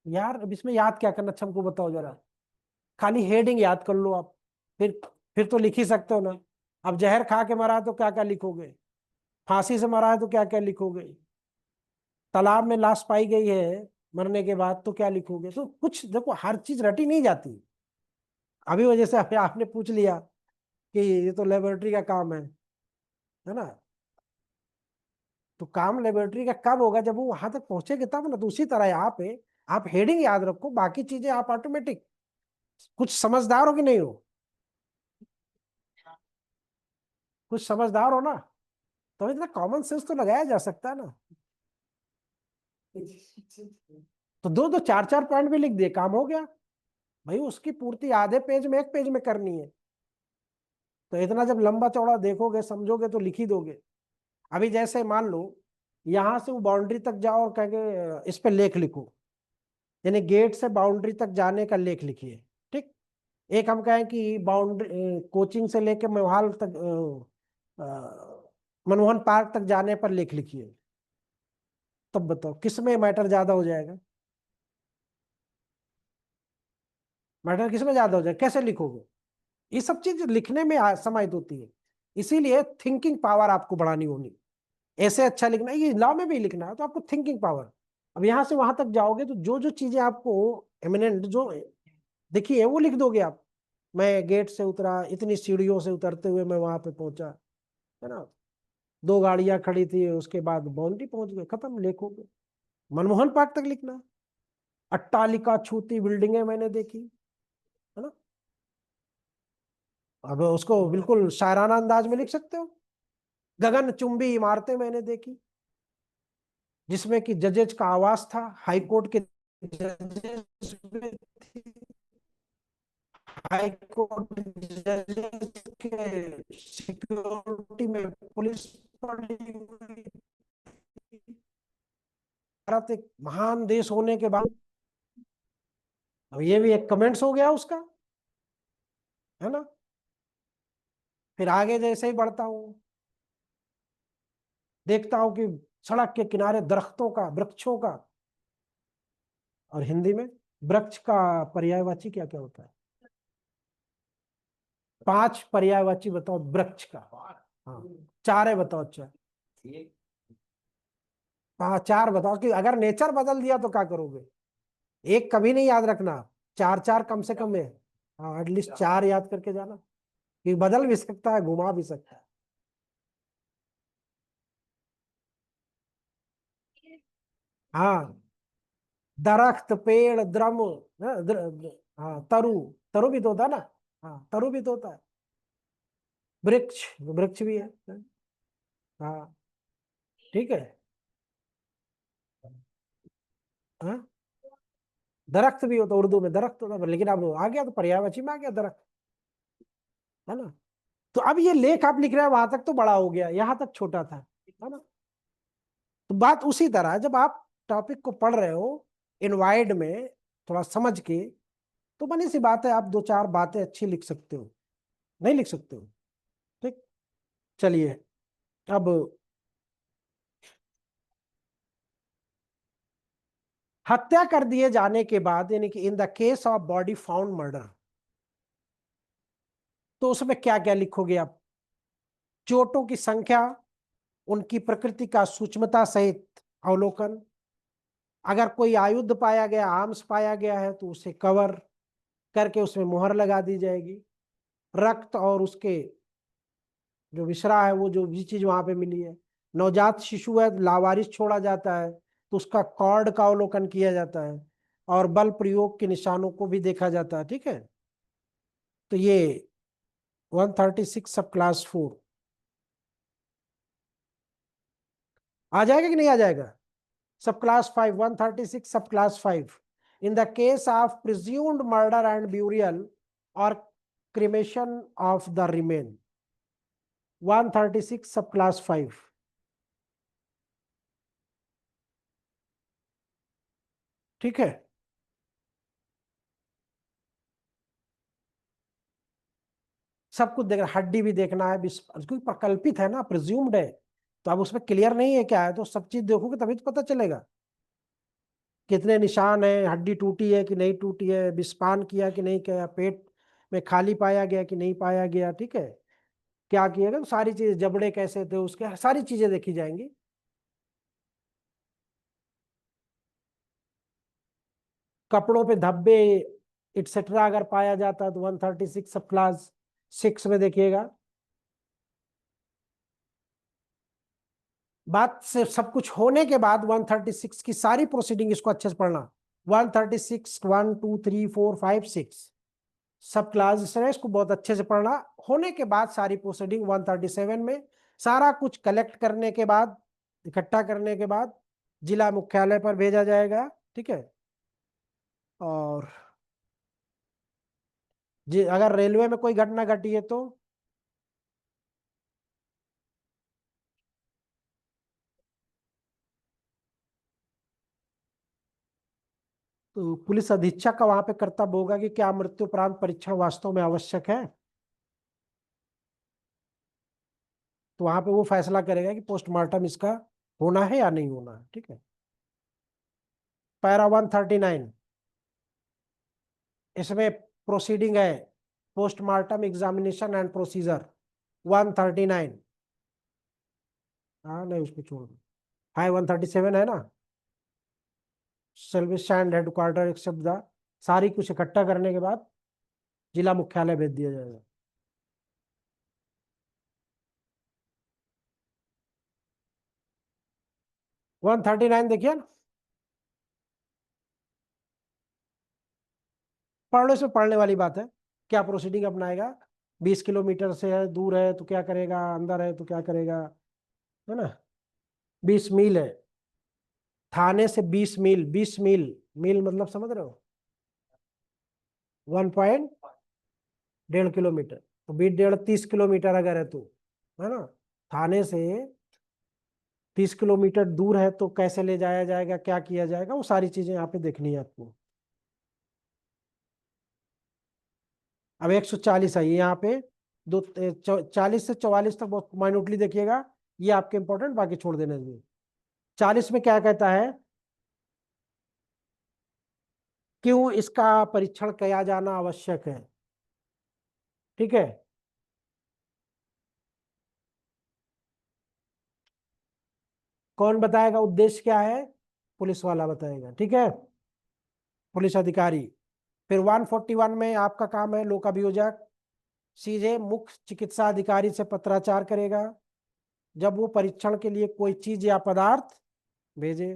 यार अब इसमें याद क्या करना, अच्छा हमको बताओ जरा, खाली हेडिंग याद कर लो आप, फिर तो लिख ही सकते हो ना। अब जहर खा के मरा है तो क्या क्या लिखोगे, फांसी से मरा है तो क्या क्या लिखोगे, तालाब में लाश पाई गई है मरने के बाद तो क्या लिखोगे। तो कुछ देखो, हर चीज रटी नहीं जाती। अभी वजह से आपने पूछ लिया कि ये तो लेबोरेटरी का काम है ना। तो काम लेबोरेटरी का कब होगा, जब वो वहां तक पहुंचेगा तब ना। तो उसी तरह यहाँ पे आप हेडिंग याद रखो, बाकी चीजें आप ऑटोमेटिक, कुछ समझदार हो कि नहीं हो। कुछ समझदार हो ना, तो इतना कॉमन सेंस तो लगाया जा सकता है ना। तो दो दो चार चार पॉइंट भी लिख दिए, काम हो गया भाई। उसकी पूर्ति आधे पेज में, एक पेज में करनी है, तो इतना जब लंबा चौड़ा देखोगे समझोगे तो लिख ही दोगे। अभी जैसे मान लो यहां से वो बाउंड्री तक जाओ और कहेंगे इस पे लेख लिखो, यानी गेट से बाउंड्री तक जाने का लेख लिखिए। ठीक। एक हम कहें कि बाउंड्री कोचिंग से लेके मेवाल तक मनमोहन पार्क तक जाने पर लेख लिखिए, तब बताओ किस में मैटर ज्यादा हो जाएगा? मैटर किस में ज्यादा हो जाएगा, कैसे लिखोगे? ये सब चीज लिखने में समाहित होती है। इसीलिए थिंकिंग पावर आपको बढ़ानी होनी। ऐसे अच्छा लिखना है, ये लॉ में भी लिखना है तो आपको थिंकिंग पावर। अब यहां से वहां तक जाओगे तो जो जो चीजें आपको एमिनेंट जो देखिए वो लिख दोगे आप। मैं गेट से उतरा, इतनी सीढ़ियों से उतरते हुए मैं वहां पे पहुंचा, है ना, दो गाड़ियां खड़ी थी, उसके बाद बाउंड्री पहुंच गए, खत्म, लिखोगे। मनमोहन पार्क तक लिखना है, अट्टालिका छूती बिल्डिंगें मैंने देखी, है ना। अब उसको बिल्कुल शायराना अंदाज में लिख सकते हो। गगन चुंबी इमारतें मैंने देखी, जिसमें कि जजेज का आवास था, हाई कोर्ट के जजेस भी थी, हाई कोर्ट जजेस के सिक्योरिटी में पुलिस पड़ी हुई थी। भारत एक महान देश होने के बाद, अब ये भी एक कमेंट्स हो गया उसका, है ना। फिर आगे जैसे ही बढ़ता हूं, देखता हूं कि सड़क के किनारे दरख्तों का, वृक्षों का, और हिंदी में वृक्ष का पर्यायवाची क्या क्या होता है? 5 पर्यायवाची बताओ वृक्ष का। हाँ, 4 है, बताओ। अच्छा, हाँ 4 बताओ कि अगर नेचर बदल दिया तो क्या करोगे? एक कभी नहीं याद रखना, 4 4 कम से कम है। हाँ, एटलीस्ट 4 याद करके जाना, कि बदल भी सकता है, घुमा भी सकता है। हाँ, दरख्त, पेड़, द्रम, हाँ तरु, तरु भी तो होता है ना। हाँ, तरु भी तो होता है। वृक्ष, वृक्ष भी है। हाँ, ठीक है। हाँ, दरख्त भी होता, उर्दू में दरख्त होता, लेकिन अब आ गया तो पर्यायवाची में आ गया दरख्त, है ना। तो अब ये लेख आप लिख रहे हैं, वहां तक तो बड़ा हो गया, यहां तक छोटा था, है ना। तो बात उसी तरह है, जब आप टॉपिक को पढ़ रहे हो इनवाइड में, थोड़ा समझ के, तो बनी सी बात है आप 2 4 बातें अच्छी लिख सकते हो, नहीं लिख सकते हो। ठीक। चलिए, अब हत्या कर दिए जाने के बाद, यानी कि in the case of body found murder, तो उसमें क्या क्या लिखोगे आप? चोटों की संख्या, उनकी प्रकृति का सूक्ष्मता सहित अवलोकन, अगर कोई आयुध पाया गया, आर्म्स पाया गया है, तो उसे कवर करके उसमें मोहर लगा दी जाएगी। रक्त और उसके जो विसरा है, वो जो भी चीज वहां पे मिली है, नवजात शिशु है, लावारिस छोड़ा जाता है, तो उसका कॉर्ड का अवलोकन किया जाता है, और बल प्रयोग के निशानों को भी देखा जाता है। ठीक है, तो ये 136 सब क्लास 4 आ जाएगा कि नहीं आ जाएगा? सब क्लास 5, 136 सब class 5, in the case of presumed murder and burial और क्रिमेशन ऑफ द रिमेन, 136 सब क्लास 5। ठीक है, सब कुछ देखना, हड्डी भी देखना है, क्योंकि प्रकल्पित है ना, प्रिज्यूम्ड है, तो अब उसमें क्लियर नहीं है क्या है, तो सब चीज देखोगे तभी तो पता चलेगा कितने निशान है, हड्डी टूटी है कि नहीं टूटी है, विस्पान किया कि नहीं किया, पेट में खाली पाया गया कि नहीं पाया गया, ठीक है, क्या किया गया, तो सारी चीजें, जबड़े कैसे थे उसके, सारी चीजें देखी जाएंगी। कपड़ों पे धब्बे इट्सेट्रा अगर पाया जाता है तो 136 सब क्लास 6 में देखिएगा। बात से सब कुछ होने के बाद 136 की सारी प्रोसीडिंग, इसको अच्छे से पढ़ना, 136 1 2 3 4 5 6, सब क्लास है, इसको बहुत अच्छे से पढ़ना। होने के बाद सारी प्रोसीडिंग 137 में सारा कुछ कलेक्ट करने के बाद, इकट्ठा करने के बाद जिला मुख्यालय पर भेजा जाएगा। ठीक है। और जी अगर रेलवे में कोई घटना घटी है तो पुलिस अधीक्षक का वहां पे कर्तव्य होगा कि क्या मृत्यु उपरांत परीक्षण वास्तव में आवश्यक है। तो वहां पे वो फैसला करेगा कि पोस्टमार्टम इसका होना है या नहीं होना है। ठीक है। पैरा 139 इसमें प्रोसीडिंग है, पोस्टमार्टम एग्जामिनेशन एंड प्रोसीजर 139। हाँ नहीं उसको छोड़ दो। हाँ 137 है ना, सर्विस एंड हेडक्वार्टर एक शब्द सारी कुछ इकट्ठा करने के बाद जिला मुख्यालय भेज दिया जाएगा। 139 देखिए ना, पढ़ने से पढ़ने वाली बात है। क्या प्रोसीडिंग अपनाएगा, 20 किलोमीटर से है, दूर है तो क्या करेगा, अंदर है तो क्या करेगा, है ना। 20 मील है, थाने से 20 मील, 20 मील, मील मतलब समझ रहे हो, 1.5 किलोमीटर। तो 20 डेढ़ 30 किलोमीटर अगर है तो, है ना, थाने से 30 किलोमीटर दूर है तो कैसे ले जाया जाएगा, क्या किया जाएगा, वो सारी चीजें यहाँ पे देखनी है आपको। अब 140 है यहाँ पे, 40 से 44 तक बहुत माइन्यूटली देखिएगा, ये आपके इंपॉर्टेंट, बाकी छोड़ देने दीजिए। 40 में क्या कहता है, क्यों इसका परीक्षण किया जाना आवश्यक है। ठीक है। कौन बताएगा उद्देश्य क्या है, पुलिस वाला बताएगा। ठीक है, पुलिस अधिकारी। फिर 141 में आपका काम है लोक अभियोजक सीधे मुख्य चिकित्सा अधिकारी से पत्राचार करेगा जब वो परीक्षण के लिए कोई चीज या पदार्थ भेजे।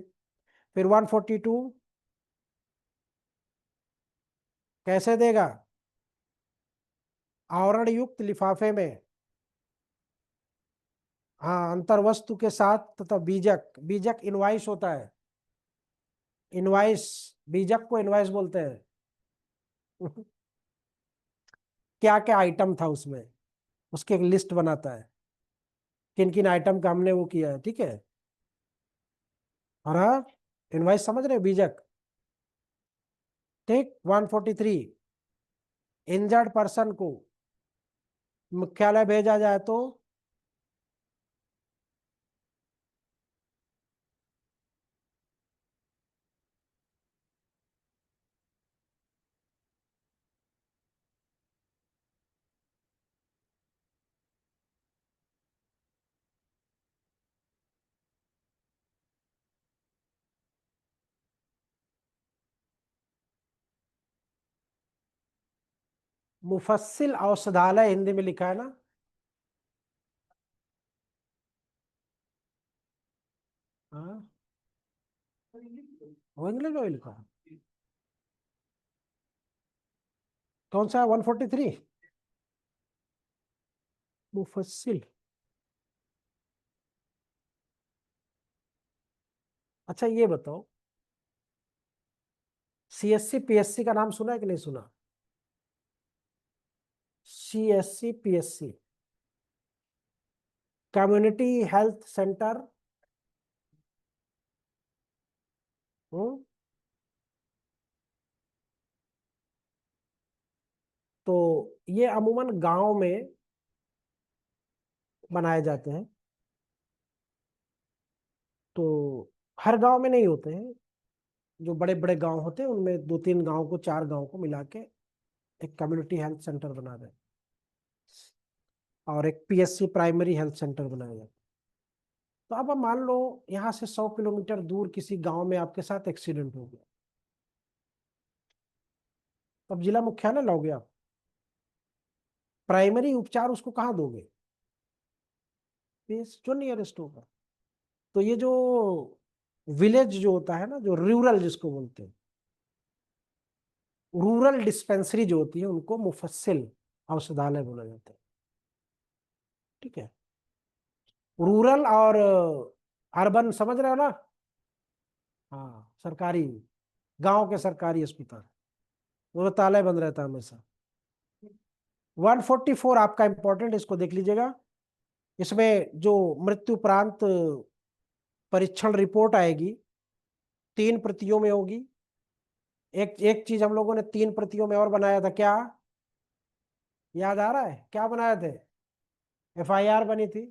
फिर 142 कैसे देगा, आवरण युक्त लिफाफे में, हाँ अंतर वस्तु के साथ तथा बीजक, बीजक इनवाइस होता है, इनवाइस, बीजक को इनवाइस बोलते हैं। क्या क्या आइटम था उसमें, उसकी एक लिस्ट बनाता है, किन किन आइटम का हमने वो किया है। ठीक है। और हाँ, इनवाइस समझ रहे हो, बीजक। ठीक। 143 इंजर्ड पर्सन को मुख्यालय भेजा जाए तो, मुफस्सिल औषधालय हिंदी में लिखा है ना। हाँ वो इंग्लिश में भी लिखा है। कौन सा 143 मुफस्सिल। अच्छा ये बताओ, सीएससी पीएससी का नाम सुना है कि नहीं सुना। CSC PSC community health centre. हम्म, तो ये अमूमन गांव में बनाए जाते हैं। तो हर गांव में नहीं होते हैं, जो बड़े बड़े गांव होते हैं उनमें 2 3 गांव को, 4 गांव को मिला के एक कम्युनिटी हेल्थ सेंटर बना दें, और एक पीएससी प्राइमरी हेल्थ सेंटर बनाया जाए। तो अब मान लो यहाँ से 100 किलोमीटर दूर किसी गांव में आपके साथ एक्सीडेंट हो गया, तब जिला मुख्यालय लाओगे आप, प्राइमरी उपचार उसको कहाँ दोगे, जो नियरेस्ट होगा। तो ये जो विलेज जो होता है ना, जो रूरल जिसको बोलते हैं, रूरल डिस्पेंसरी जो होती है उनको मुफस्सिल औषधालय बोला जाता है। ठीक है, रूरल और अर्बन समझ रहे हो ना। हाँ, सरकारी, गांव के सरकारी अस्पताल, वो ताला बंद रहता है हमेशा। 144 आपका इंपॉर्टेंट, इसको देख लीजिएगा। इसमें जो मृत्यु उपरांत परीक्षण रिपोर्ट आएगी 3 प्रतियों में होगी। एक एक चीज हम लोगों ने 3 प्रतियों में और बनाया था, क्या याद आ रहा है, क्या बनाए थे? एफआईआर बनी थी।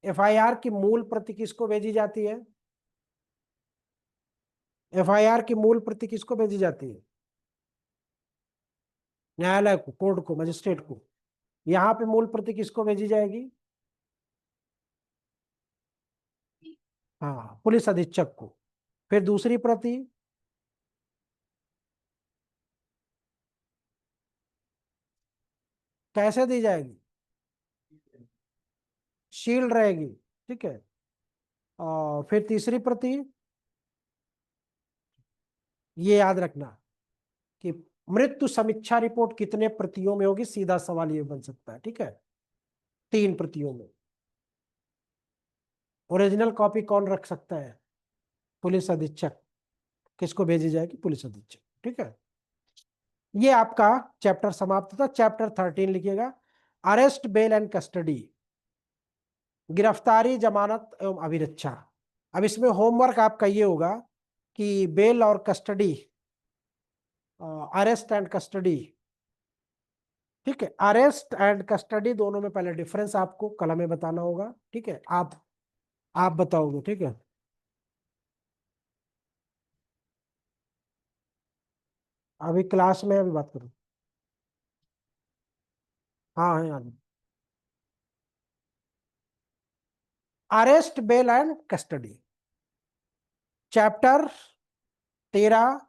एफआईआर की मूल प्रति किसको भेजी जाती है? एफआईआर की मूल प्रति किसको भेजी जाती है? न्यायालय को, कोर्ट को, मजिस्ट्रेट को। यहाँ पे मूल प्रति किसको भेजी जाएगी? हाँ, पुलिस अधीक्षक को। फिर दूसरी प्रति कैसे दी जाएगी? शील्ड रहेगी। ठीक है। और फिर तीसरी प्रति, ये याद रखना कि मृत्यु समीक्षा रिपोर्ट कितने प्रतियों में होगी, सीधा सवाल ये बन सकता है। ठीक है, 3 प्रतियों में। ओरिजिनल कॉपी कौन रख सकता है? पुलिस अधीक्षक। किसको भेजी जाएगी? पुलिस अधीक्षक। ठीक है, ये आपका चैप्टर समाप्त होता। चैप्टर 13 लिखिएगा, अरेस्ट, बेल एंड कस्टडी, गिरफ्तारी, जमानत एवं अभिरक्षा। अब इसमें होमवर्क आपका ये होगा कि बेल और कस्टडी, अरेस्ट एंड कस्टडी। ठीक है, अरेस्ट एंड कस्टडी दोनों में पहले डिफरेंस आपको कलम में बताना होगा। ठीक है, आप बताओगे। ठीक है, अभी क्लास में अभी बात करूँ। हाँ है याद। Arrest, bail and custody, chapter 13,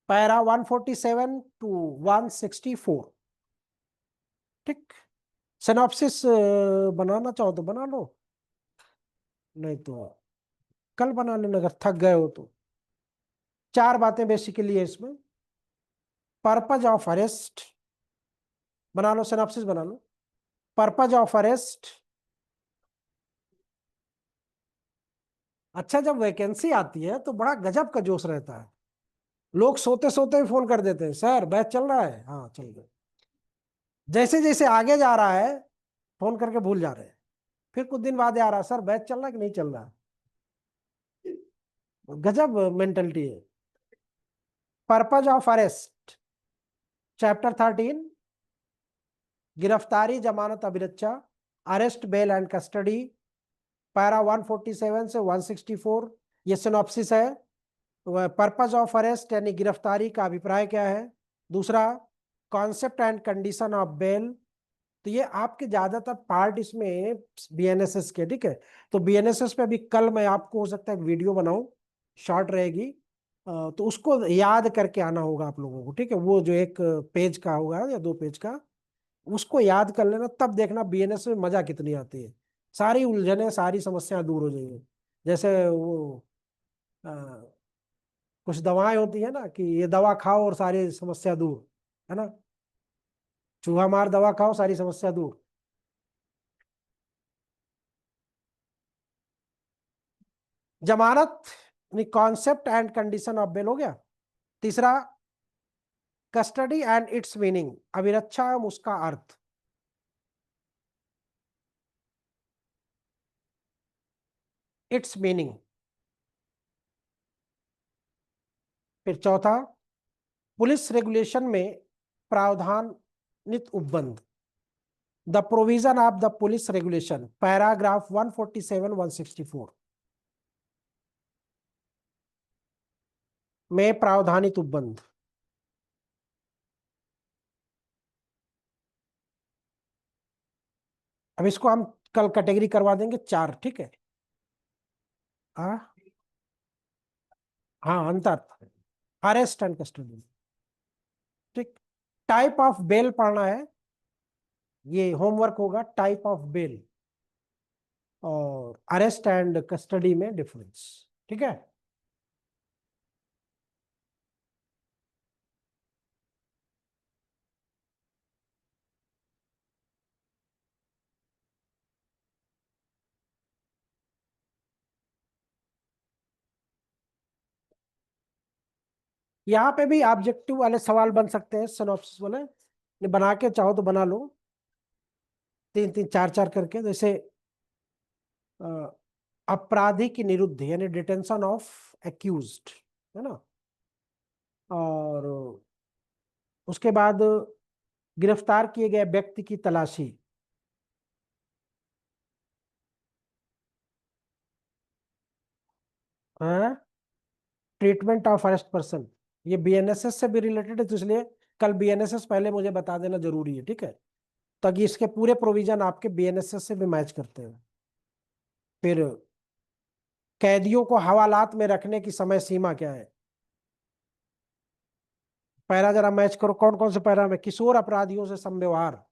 para 147 to 164। ठीक, सिनॉप्सिस बनाना चाहो तो बना लो, नहीं तो कल बना लेना अगर थक गए हो तो। 4 बातें बेसिकली है इसमें। पर्पज ऑफ अरेस्ट बना लो, सिनॉप्सिस बना लो। पर्पज ऑफ अरेस्ट, अच्छा, जब वैकेंसी आती है तो बड़ा गजब का जोश रहता है। लोग सोते सोते ही फोन कर देते हैं, सर बैच चल रहा है, हाँ चल रहा है। जैसे जैसे आगे जा रहा है फोन करके भूल जा रहे हैं। फिर कुछ दिन बाद आ रहा है, सर बैच चल रहा है कि नहीं चल रहा है। गजब मेंटलिटी है। पर्पज ऑफ अरेस्ट, चैप्टर 13, गिरफ्तारी, जमानत, अभिरक्षा, arrest, bail and custody, para 147 से 164। ये सिनॉप्सिस है। पर्पज ऑफ अरेस्ट यानी गिरफ्तारी का अभिप्राय क्या है। दूसरा, concept and condition of bail. तो ये आपके ज्यादातर पार्ट इसमें बीएनएसएस के। ठीक है, तो बीएनएसएस पे अभी कल मैं आपको हो सकता है एक वीडियो बनाऊं, शॉर्ट रहेगी। तो उसको याद करके आना होगा आप लोगों को। ठीक है, वो जो एक पेज का होगा या 2 पेज का, उसको याद कर लेना, तब देखना बीएनएस में मजा कितनी आती है। सारी उलझने, सारी समस्याएं दूर हो जाएंगी। जैसे वो अ, कुछ दवाएं होती है ना कि ये दवा खाओ और सारी समस्या दूर, है ना। चूहा मार दवा खाओ, सारी समस्या दूर। जमानत concept and condition of bail हो गया। तीसरा, कस्टडी एंड इट्स मीनिंग, अभिरक्षा एवं उसका अर्थ। It's meaning. फिर चौथा, पुलिस रेगुलेशन में प्रावधानित उपबंध, the provision of the police regulation, paragraph 147 164 में प्रावधानित उपबंध। अब इसको हम कल कैटेगरी करवा देंगे 4। ठीक है, हाँ हाँ, अंतर, अरेस्ट एंड कस्टडी। ठीक, टाइप ऑफ बेल पढ़ना है, ये होमवर्क होगा। टाइप ऑफ बेल और अरेस्ट एंड कस्टडी में डिफरेंस। ठीक है। यहाँ पे भी ऑब्जेक्टिव वाले सवाल बन सकते हैं, सिनॉप्सिस वाले, बना के चाहो तो बना लो, 3 3 4 4 करके, जैसे अपराधी की निरुद्ध यानी डिटेंशन ऑफ एक्यूज्ड, है ना, और उसके बाद गिरफ्तार किए गए व्यक्ति की तलाशी, ट्रीटमेंट ऑफ अरेस्ट पर्सन, ये बीएनएसएस से भी रिलेटेड है, तो इसलिए कल बीएनएसएस पहले मुझे बता देना जरूरी है, ठीक है, ताकि इसके पूरे प्रोविजन आपके बीएनएसएस से भी मैच करते हैं। फिर कैदियों को हवालात में रखने की समय सीमा क्या है? पैरा जरा मैच करो, कौन कौन से पैरा में? किशोर अपराधियों से समव्यवहार,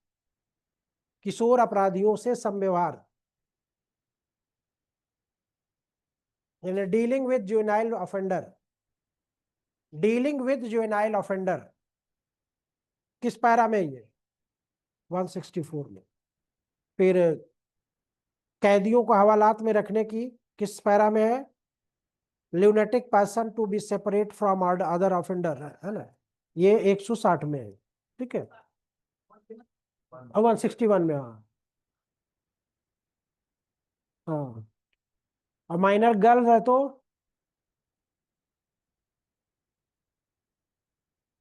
किशोर अपराधियों से समव्यवहार, यानी dealing with juvenile offender, dealing with juvenile offender किस पैरा में? ये 164 में। फिर कैदियों को हवालात में रखने की किस पैरा में है? Lunatic person to be separate from other offender, है ना, ये 160 में है, ठीक है, 161 में, हाँ हाँ। और माइनर गर्ल है तो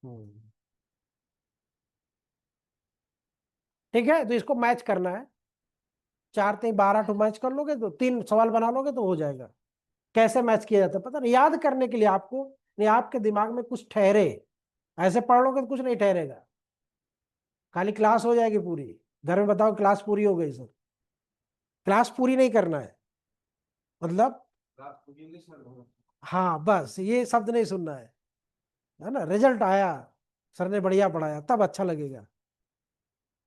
हम्म, ठीक है, तो इसको मैच करना है, 4 3 12 तो मैच कर लोगे तो 3 सवाल बना लोगे तो हो जाएगा। कैसे मैच किया जाता है पता नहीं, याद करने के लिए आपको, नहीं आपके दिमाग में कुछ ठहरे, ऐसे पढ़ लोगे तो कुछ नहीं ठहरेगा, खाली क्लास हो जाएगी पूरी, घर में बताओ क्लास पूरी हो गई सर, क्लास पूरी नहीं करना है, मतलब हाँ बस ये शब्द नहीं सुनना है ना, रिजल्ट आया, सर ने बढ़िया पढ़ाया, तब अच्छा लगेगा।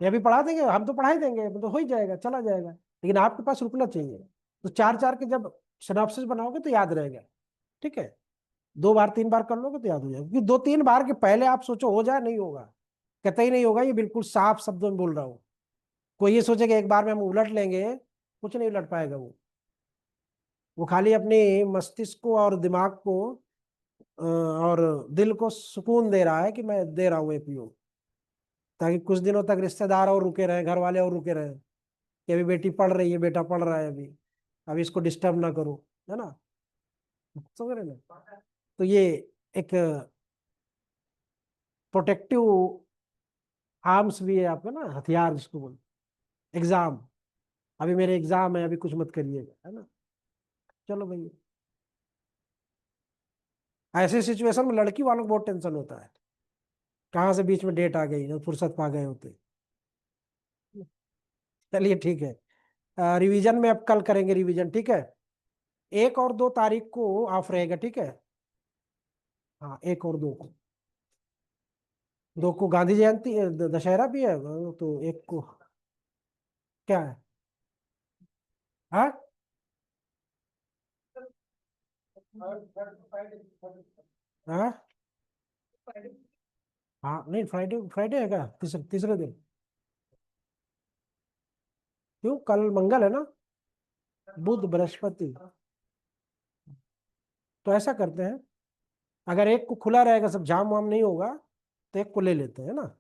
ये अभी पढ़ा देंगे, हम तो पढ़ा ही देंगे, तो हो ही जाएगा, चला जाएगा, लेकिन आपके पास रुकना चाहिए। तो 4 4 के जब सिनॉप्सिस बनाओगे तो याद रहेगा, ठीक है, 2 बार 3 बार कर लोगे तो याद हो जाएगा, क्योंकि 2 3 बार के पहले आप सोचो हो जाए, नहीं होगा, कहते ही नहीं होगा, ये बिल्कुल साफ शब्दों में बोल रहा हूँ। कोई ये सोचे कि एक बार में हम उलट लेंगे, कुछ नहीं उलट पाएगा वो खाली अपने मस्तिष्क को और दिमाग को और दिल को सुकून दे रहा है कि मैं दे रहा हूँ एपीओ, ताकि कुछ दिनों तक रिश्तेदार और रुके रहे, घर वाले और रुके रहे, कि अभी बेटी पढ़ रही है, बेटा पढ़ रहा है अभी, अभी इसको डिस्टर्ब ना करो, है ना, समझ रहे ना। तो ये एक प्रोटेक्टिव आर्म्स भी है आपका ना, हथियार जिसको बोल, एग्जाम, अभी मेरे एग्जाम है, अभी कुछ मत करिएगा, है ना, चलो भैया। ऐसे सिचुएशन में लड़की वालों को बहुत टेंशन होता है, कहाँ से बीच में डेट आ गई, ना फुर्सत पा गए होते। चलिए ठीक है, रिवीजन में अब कल करेंगे रिवीजन, ठीक है, 1 और 2 तारीख को ऑफ रहेगा, ठीक है, हाँ 1 और 2 को, 2 को गांधी जयंती दशहरा भी है, तो 1 को क्या है? हाँ हाँ हाँ, नहीं फ्राइडे, फ्राइडे है क्या, तीसरे तीसरे दिन? क्यों, कल मंगल है ना, बुध बृहस्पति, तो ऐसा करते हैं, अगर 1 को खुला रहेगा, सब जाम वाम नहीं होगा, तो 1 को ले लेते हैं ना।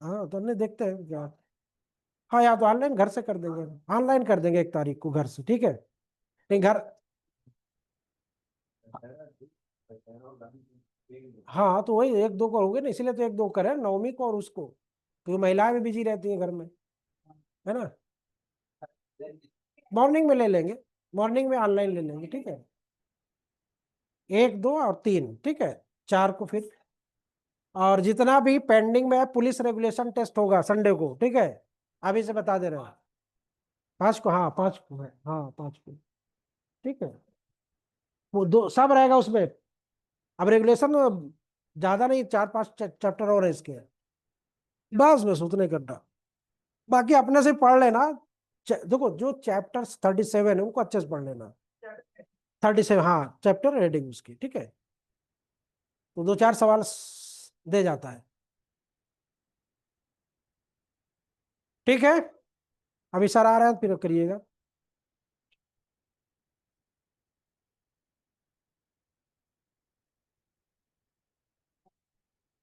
हाँ तो नहीं, देखते हैं क्या, हाँ या तो ऑनलाइन घर से कर देंगे, ऑनलाइन कर देंगे 1 तारीख को घर से, ठीक है, नहीं घर, हाँ तो वही 1 2 को हो गए ना, इसीलिए तो 1 2 करें, नवमी को और उसको, क्योंकि महिलाएं भी बिजी रहती हैं घर में, है ना, मॉर्निंग में ले लेंगे, मॉर्निंग में ऑनलाइन ले लेंगे, ठीक है, 1 2 और 3, ठीक है, 4 को फिर, और जितना भी पेंडिंग में है पुलिस रेगुलेशन टेस्ट होगा संडे को, ठीक है, अभी से बता दे रहे हैं, 5 को, हाँ 5 को है, हाँ 5 को, ठीक है, वो 2 सब रहेगा उसमें, अब रेगुलेशन ज्यादा नहीं, 4 5 चैप्टर और है इसके, बस बस उतने करना, बाकी अपने से पढ़ लेना। देखो जो चैप्टर 37 है उनको अच्छे से पढ़ लेना, 37, हाँ चैप्टर हेडिंग उसकी, ठीक है, तो 2 4 सवाल दे जाता है, ठीक है, अभी सर आ रहे हैं फिर करिएगा।